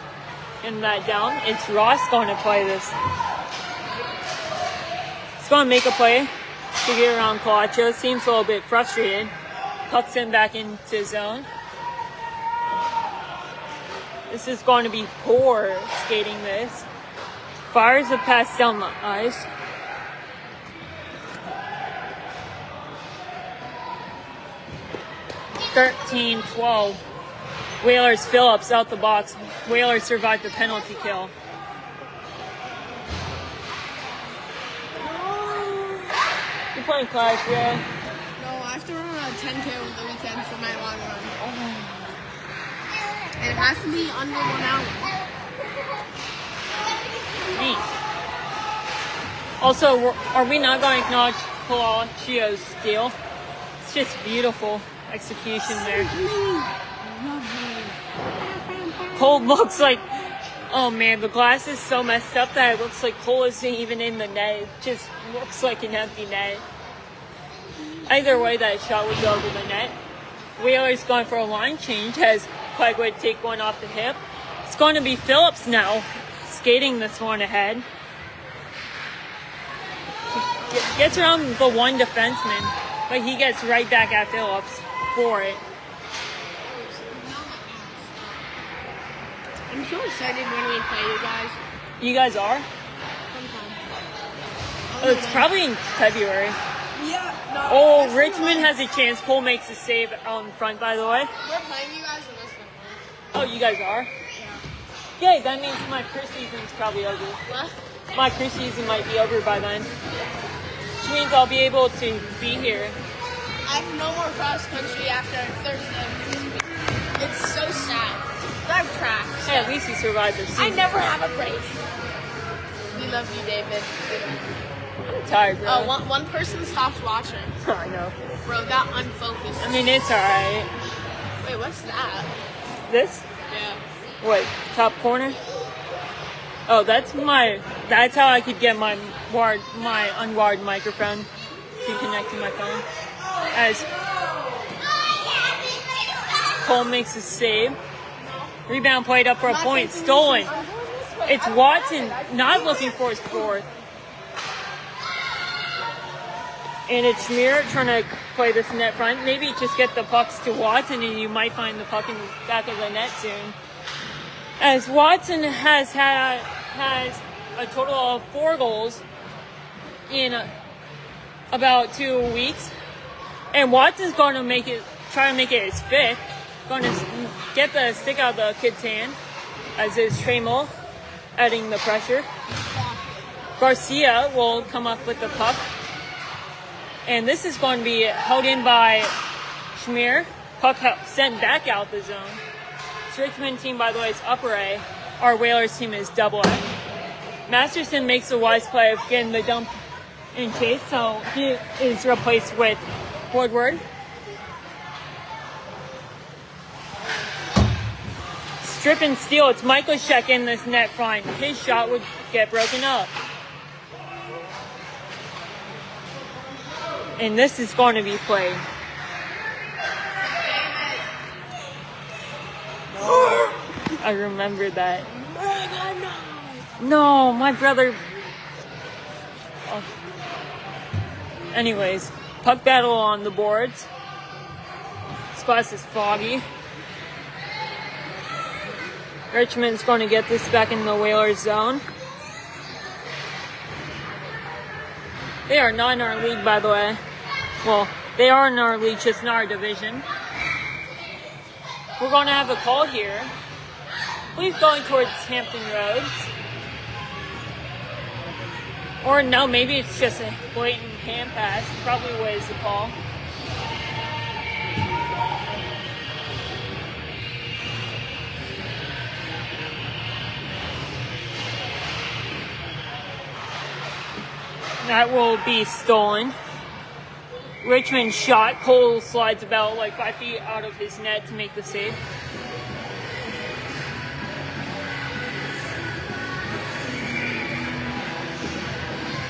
in that down. It's Ross going to play this. He's going to make a play to get around Colaccio. Seems a little bit frustrated. Pucks him back into zone. This is going to be poor skating this. Fires a pass down the ice. (13-12). Whalers Phillips out the box. Whalers survived the penalty kill. You're playing Clash, yeah? No, I have to run a 10K over the weekend for my long run. And it has to be under 1 hour. Neat. Also, are we not going to acknowledge Colaccio's steal? It's just beautiful execution there. Cole looks like, oh man, the glass is so messed up that it looks like Cole isn't even in the net. It just looks like an empty net. Either way, that shot would go over the net. Wheeler's going for a line change as Clegg would take one off the hip. It's going to be Phillips now, skating this one ahead. Gets around the one defenseman, but he gets right back at Phillips for it. I'm so excited when we play you guys. You guys are? Sometimes. Oh, it's probably in February. Yeah. No, Oh, Richmond has a chance. Cole makes a save out in front, by the way. We're playing you guys in this one. Oh, you guys are? Yeah. Yay, that means my preseason's probably over. What? My preseason might be over by then. Which means I'll be able to be here. I have no more cross country after Thursday. It's so sad. I have track. Hey, at least you survived the season. I never have a break. We love you, David. I'm tired, bro. Oh, one person stopped watching. I know. Bro, got unfocused. I mean, it's alright. Wait, what's that? This? Yeah. What, top corner? Oh, that's how I could get my unwired microphone to connect to my phone. As Cole makes a save. Rebound played up for a point. Stolen. It's Watson not looking for his fourth. And it's Schmier trying to play this net front. Maybe just get the pucks to Watson and you might find the puck in the back of the net soon. As Watson has a total of 4 goals in about 2 weeks. And Watson's going to try to make it his 5th. Going to get the stick out of the kid's hand, as is Tremel adding the pressure. Garcia will come up with the puck. And this is going to be held in by Schmier. Puck sent back out the zone. This Richmond team, by the way, is upper A. Our Whalers team is double A. Masterson makes a wise play of getting the dump in chase, so he is replaced with Woodward. Strip and steal. It's Michaelshek in this net front. His shot would get broken up. And this is going to be played. I remember that. No, my brother. Oh. Anyways, puck battle on the boards. This glass is foggy. Richmond's going to get this back in the Whalers zone. They are not in our league, by the way. Well, they are in our league, just in our division. We're going to have a call here. Please going towards Hampton Roads. Or no, maybe it's just a blatant hand pass. Probably was the call. That will be stolen. Richmond shot. Cole slides about like 5 feet out of his net to make the save.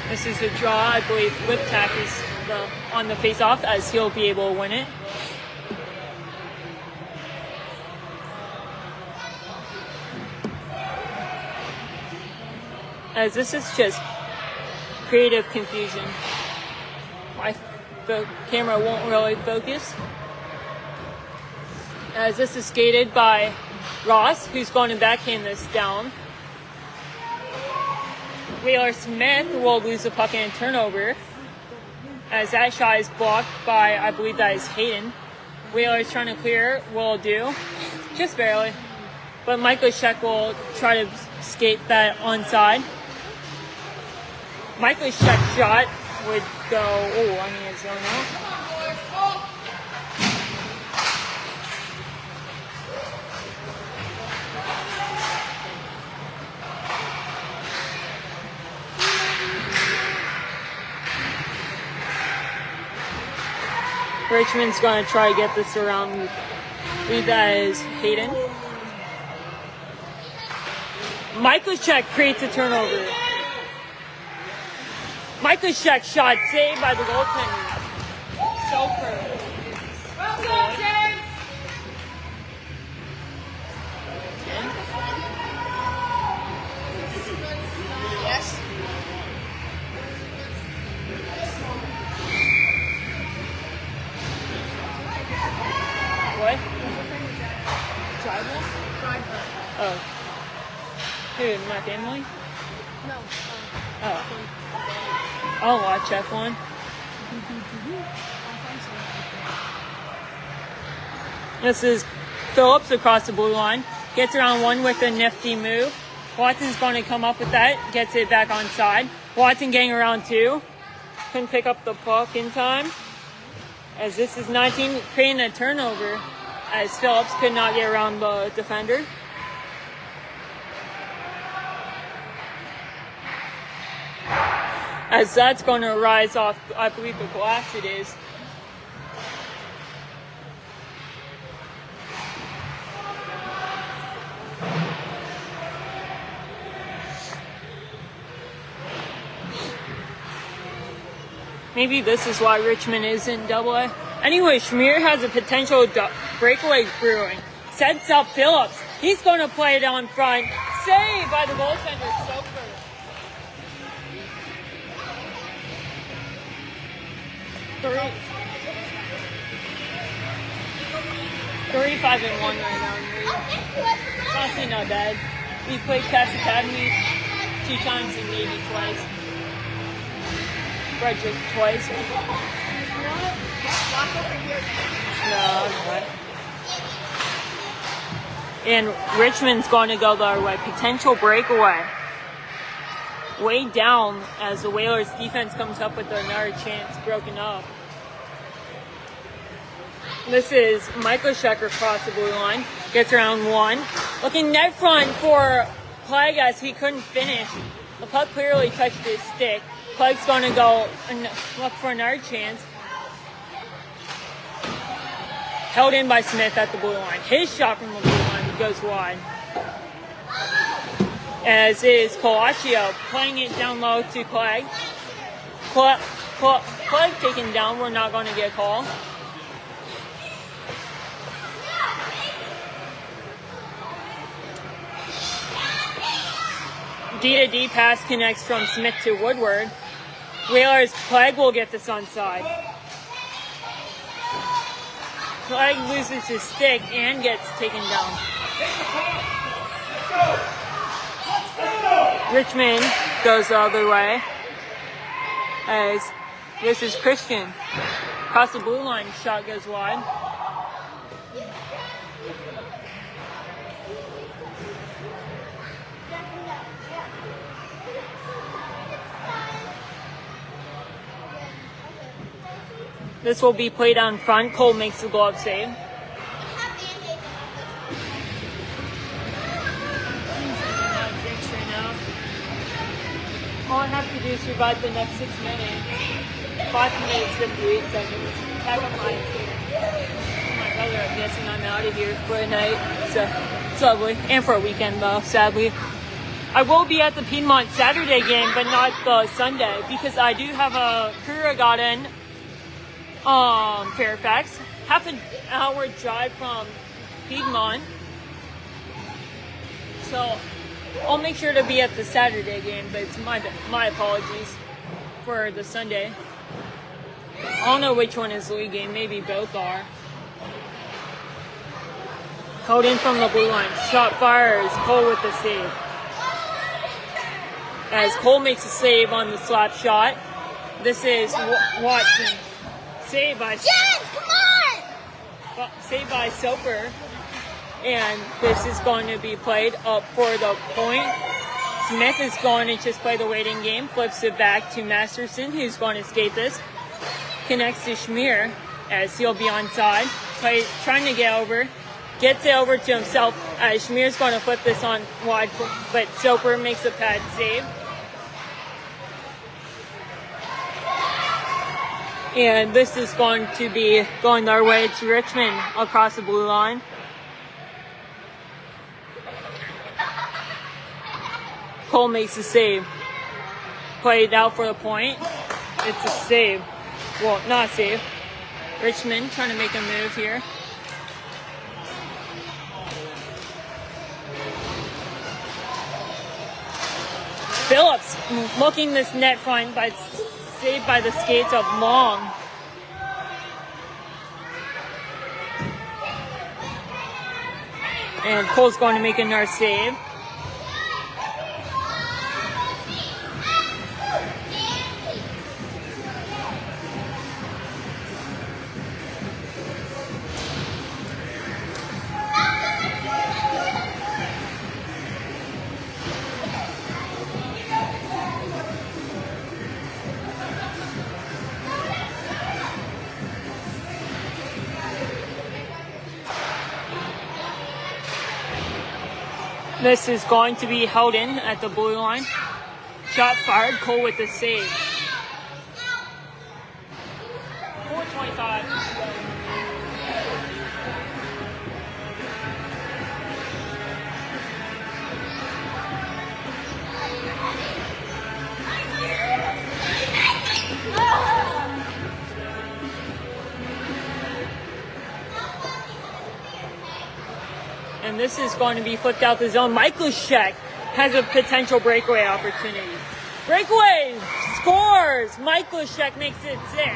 This is a draw. I believe Liptak is on the face-off as he'll be able to win it. As this is just creative confusion. The camera won't really focus. As this is skated by Ross, who's going to backhand this down. Wheeler Smith will lose the puck in a turnover. As that shot is blocked by, I believe that is Hayden. Wheeler is trying to clear, will do. Just barely. But Michael Sheck will try to skate that onside. Michael Sheck's shot would go, I need a zone out. Richmond's going to try to get this around. I believe that is Hayden. Michael Sheck creates a turnover. Michael Sheck shot saved by the goaltender. So perfect. Well done, James! Yes. What? Driver. Oh. Who, my family? No. Oh. I'll watch F1. This is Phillips across the blue line. Gets around one with a nifty move. Watson's going to come up with that. Gets it back on side. Watson getting around two. Couldn't pick up the puck in time. As this is 19, creating a turnover. As Phillips could not get around the defender. As that's going to rise off, I believe the glass it is. Maybe this is why Richmond is in AA. Anyway, Schmier has a potential breakaway brewing. Sets up Phillips. He's going to play it on front. Saved by the goaltender, Soper. 35-1 right now. It's honestly not bad. We played Cats Academy 2 times and Navy twice. Frederick twice. No, I'm not. And Richmond's going to go the other way. Potential breakaway. Way down as the Whalers defense comes up with another chance broken up. This is Michael Sheck across the blue line. Gets around one. Looking net front for Clegg as he couldn't finish. The puck clearly touched his stick. Clegg's going to go and look for another chance. Held in by Smith at the blue line. His shot from the blue line goes wide. As is Colaccio playing it down low to Clegg. Clegg taken down. We're not going to get a call. D-to-D pass connects from Smith to Woodward. Whalers, Clegg will get this onside. Clegg loses his stick and gets taken down. Richmond goes the other way. As this is Christian. Across the blue line, shot goes wide. This will be played on front. Cole makes the glove save. Oh, I have to do is survive the next 6 minutes. 5 minutes, 58 seconds. Pack up my brother, I'm guessing I'm out of here for a night. So it's lovely. And for a weekend though, sadly. I will be at the Piedmont Saturday game, but not the Sunday, because I do have a crew regatta in Fairfax. Half an hour drive from Piedmont. So I'll make sure to be at the Saturday game, but it's my apologies for the Sunday. I don't know which one is the league game. Maybe both are. Held in from the blue line. Shot fires. Cole with the save. As Cole makes a save on the slap shot. This is Watson. Saved by... Yes, come on! Saved by Soper. And this is going to be played up for the point. Smith is going to just play the waiting game. Flips it back to Masterson, who's going to skate this. Connects to Schmier as he'll be onside. Trying to get over. Gets it over to himself as Schmier's going to flip this on wide, but Soper makes a pad save. And this is going to be going our way to Richmond across the blue line. Cole makes a save. Played out for the point. It's a save. Well, not a save. Richmond trying to make a move here. Phillips looking this net front, but saved by the skates of Long. And Cole's going to make another save. This is going to be held in at the blue line. Shot fired, Cole with the save. 4:25. And this is going to be flipped out the zone. Michael Sheck has a potential breakaway opportunity. Breakaway! Scores! Michael Sheck makes it 6.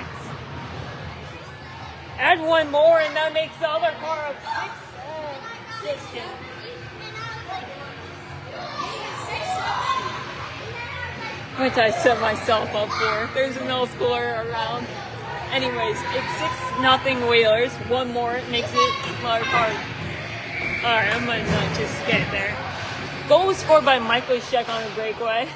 Add one more and that makes the other car of 6 and 6. Which I set myself up for. There's a middle schooler around. Anyways, it's 6-0 Whalers. One more makes it another car. Alright, I'm gonna just get there. Goal was scored by Michael Sheck on a breakaway.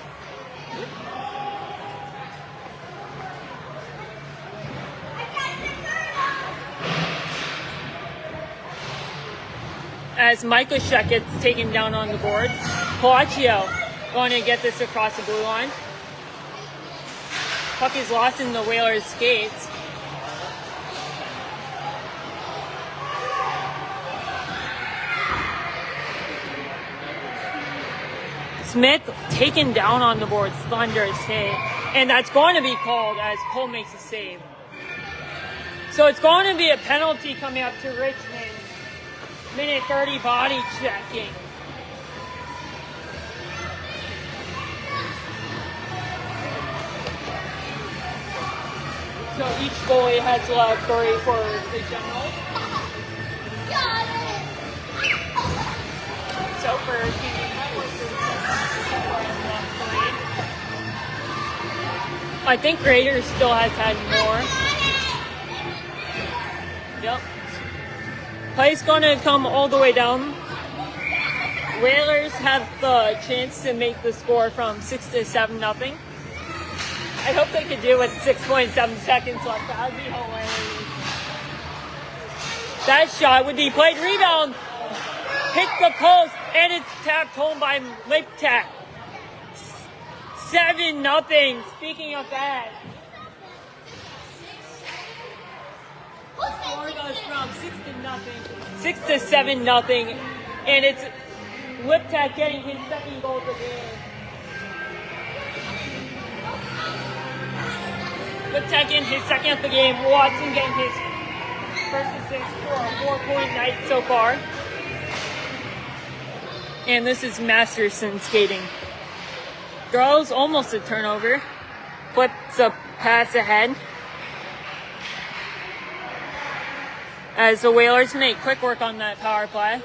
As Michael Sheck gets taken down on the boards, Palaccio going to get this across the blue line. Puck is lost in the Whalers' skates. Smith taken down on the boards, thunderous hit, and that's going to be called as Cole makes a save. So it's going to be a penalty coming up to Richmond. Minute 30 body checking. So each goalie has allowed 3 for the general. Soper I think Raiders still has had more. Yep. Play's going to come all the way down. Whalers have the chance to make the score from 6 to 7-0. I hope they could do it with 6.7 seconds left. That would be hilarious. That shot would be played. Rebound. Hit the post. And it's tapped home by Liptak. 7-0. Speaking of that, score goes from 6 to 7-0, and it's Liptak getting his second goal of the game. Liptak getting his second of the game. Watson getting his first assist for a 4-point night so far. And this is Masterson skating. Throws almost a turnover. Flips a pass ahead. As the Whalers make quick work on that power play.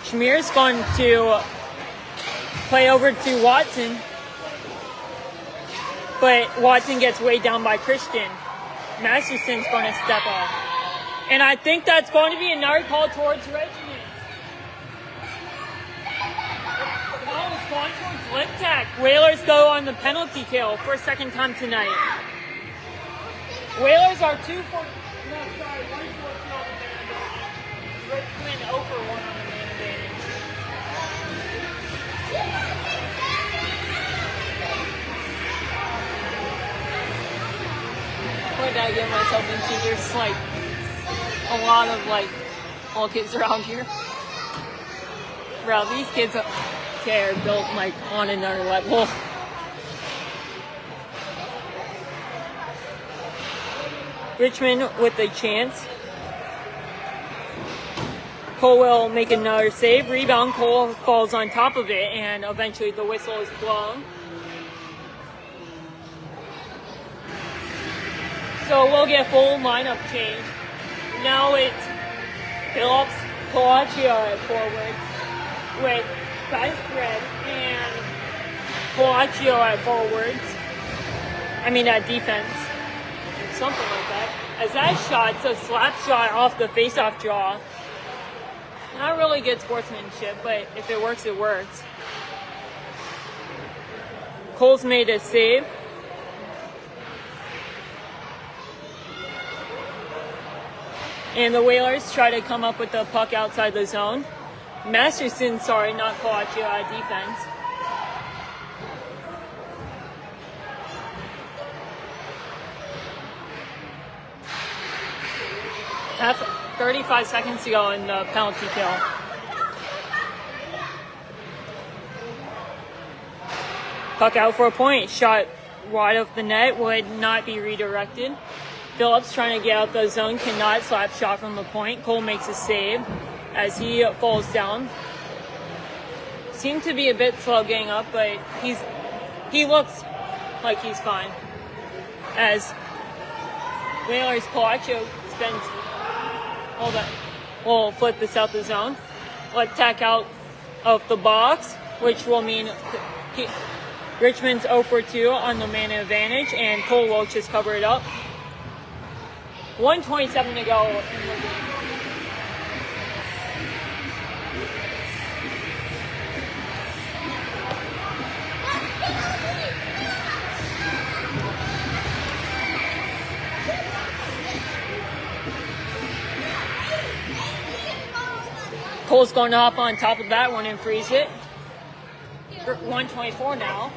Schmear's going to play over to Watson. But Watson gets weighed down by Christian. Masterson's going to step up. And I think that's going to be another call towards Richmond. No, it's going towards Liptak. Whalers go on the penalty kill for a second time tonight. Whalers are 1 for 2 on the man advantage. Richmond 0 for 1 on the man advantage. What did I get myself into? There's like a lot of like all kids around here. Bro, these kids are built like on another level. Richmond with a chance. Cole will make another save. Rebound. Cole falls on top of it, and eventually the whistle is blown. So we'll get full lineup change. Now it's Phillips, Palacio at forward with Beisbred and Palacio at forwards. At defense. Something like that. As that shot's a slap shot off the face-off draw. Not really good sportsmanship, but if it works, it works. Cole's made a save. And the Whalers try to come up with the puck outside the zone. Masterson, not Palacio at defense. 35 seconds to go in the penalty kill. Puck out for a point. Shot wide of the net would not be redirected. Phillips trying to get out the zone, cannot slap shot from the point. Cole makes a save as he falls down. Seemed to be a bit slow getting up, but he looks like he's fine. As Whalers Palacio spends we'll flip this out the zone. Let tack out of the box, which will mean Richmond's 0 for 2 on the man advantage, and Cole will just cover it up. 1:27 to go in the game. Cole's going to hop on top of that one and freeze it. 1:24 now.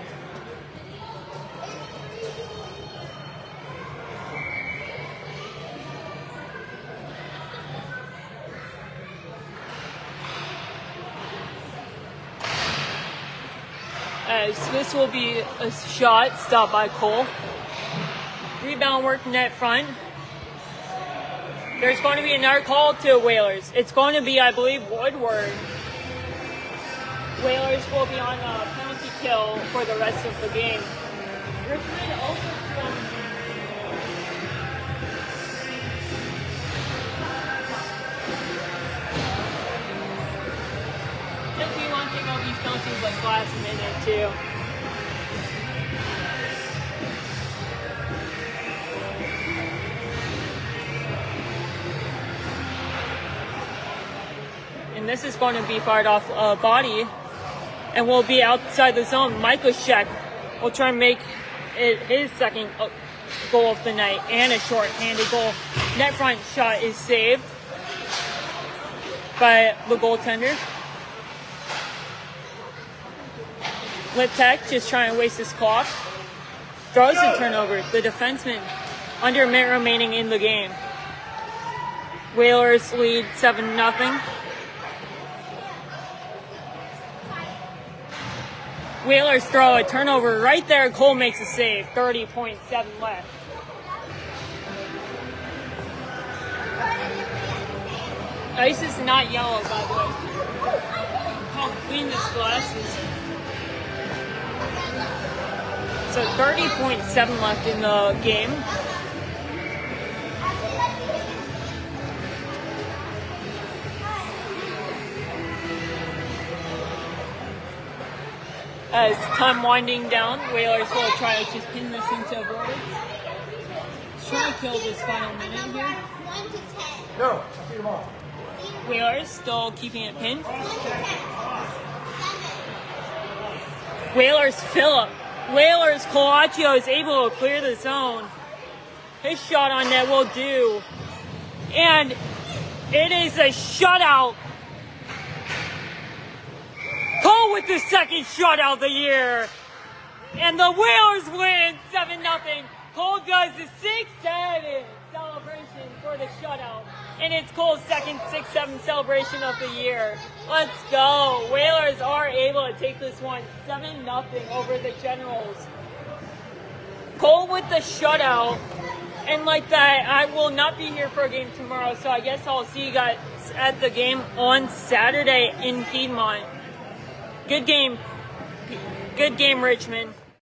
As this will be a shot stopped by Cole. Rebound work net front. There's going to be another call to Whalers. It's going to be, I believe, Woodward. Whalers will be on a penalty kill for the rest of the game. Richmond also from Simply want to take out these penalties like last minute too. And this is going to be fired off body and will be outside the zone. Michaelshek will try and make it his second goal of the night and a short-handed goal. Net front shot is saved by the goaltender. Liptek just trying to waste his clock. Throws the turnover. The defenseman under a minute remaining in the game. Whalers lead 7-0. Whalers throw a turnover right there. Cole makes a save. 30.7 left. Ice is not yellow, by the way. How clean this glass is. So 30.7 left in the game. As time winding down, Whalers will try to just pin this into avoidance. Try to kill this final minute here. 1 to 10. No, see them all. Whalers still keeping it pinned. Whalers Phillip. Whalers Colaccio is able to clear the zone. His shot on net will do. And it is a shutout. Cole with the second shutout of the year. And the Whalers win 7-0. Cole does the 6-7 celebration for the shutout. And it's Cole's second 6-7 celebration of the year. Let's go. Whalers are able to take this one 7-0 over the Generals. Cole with the shutout. And like that, I will not be here for a game tomorrow, so I guess I'll see you guys at the game on Saturday in Piedmont. Good game. Good game, Richmond.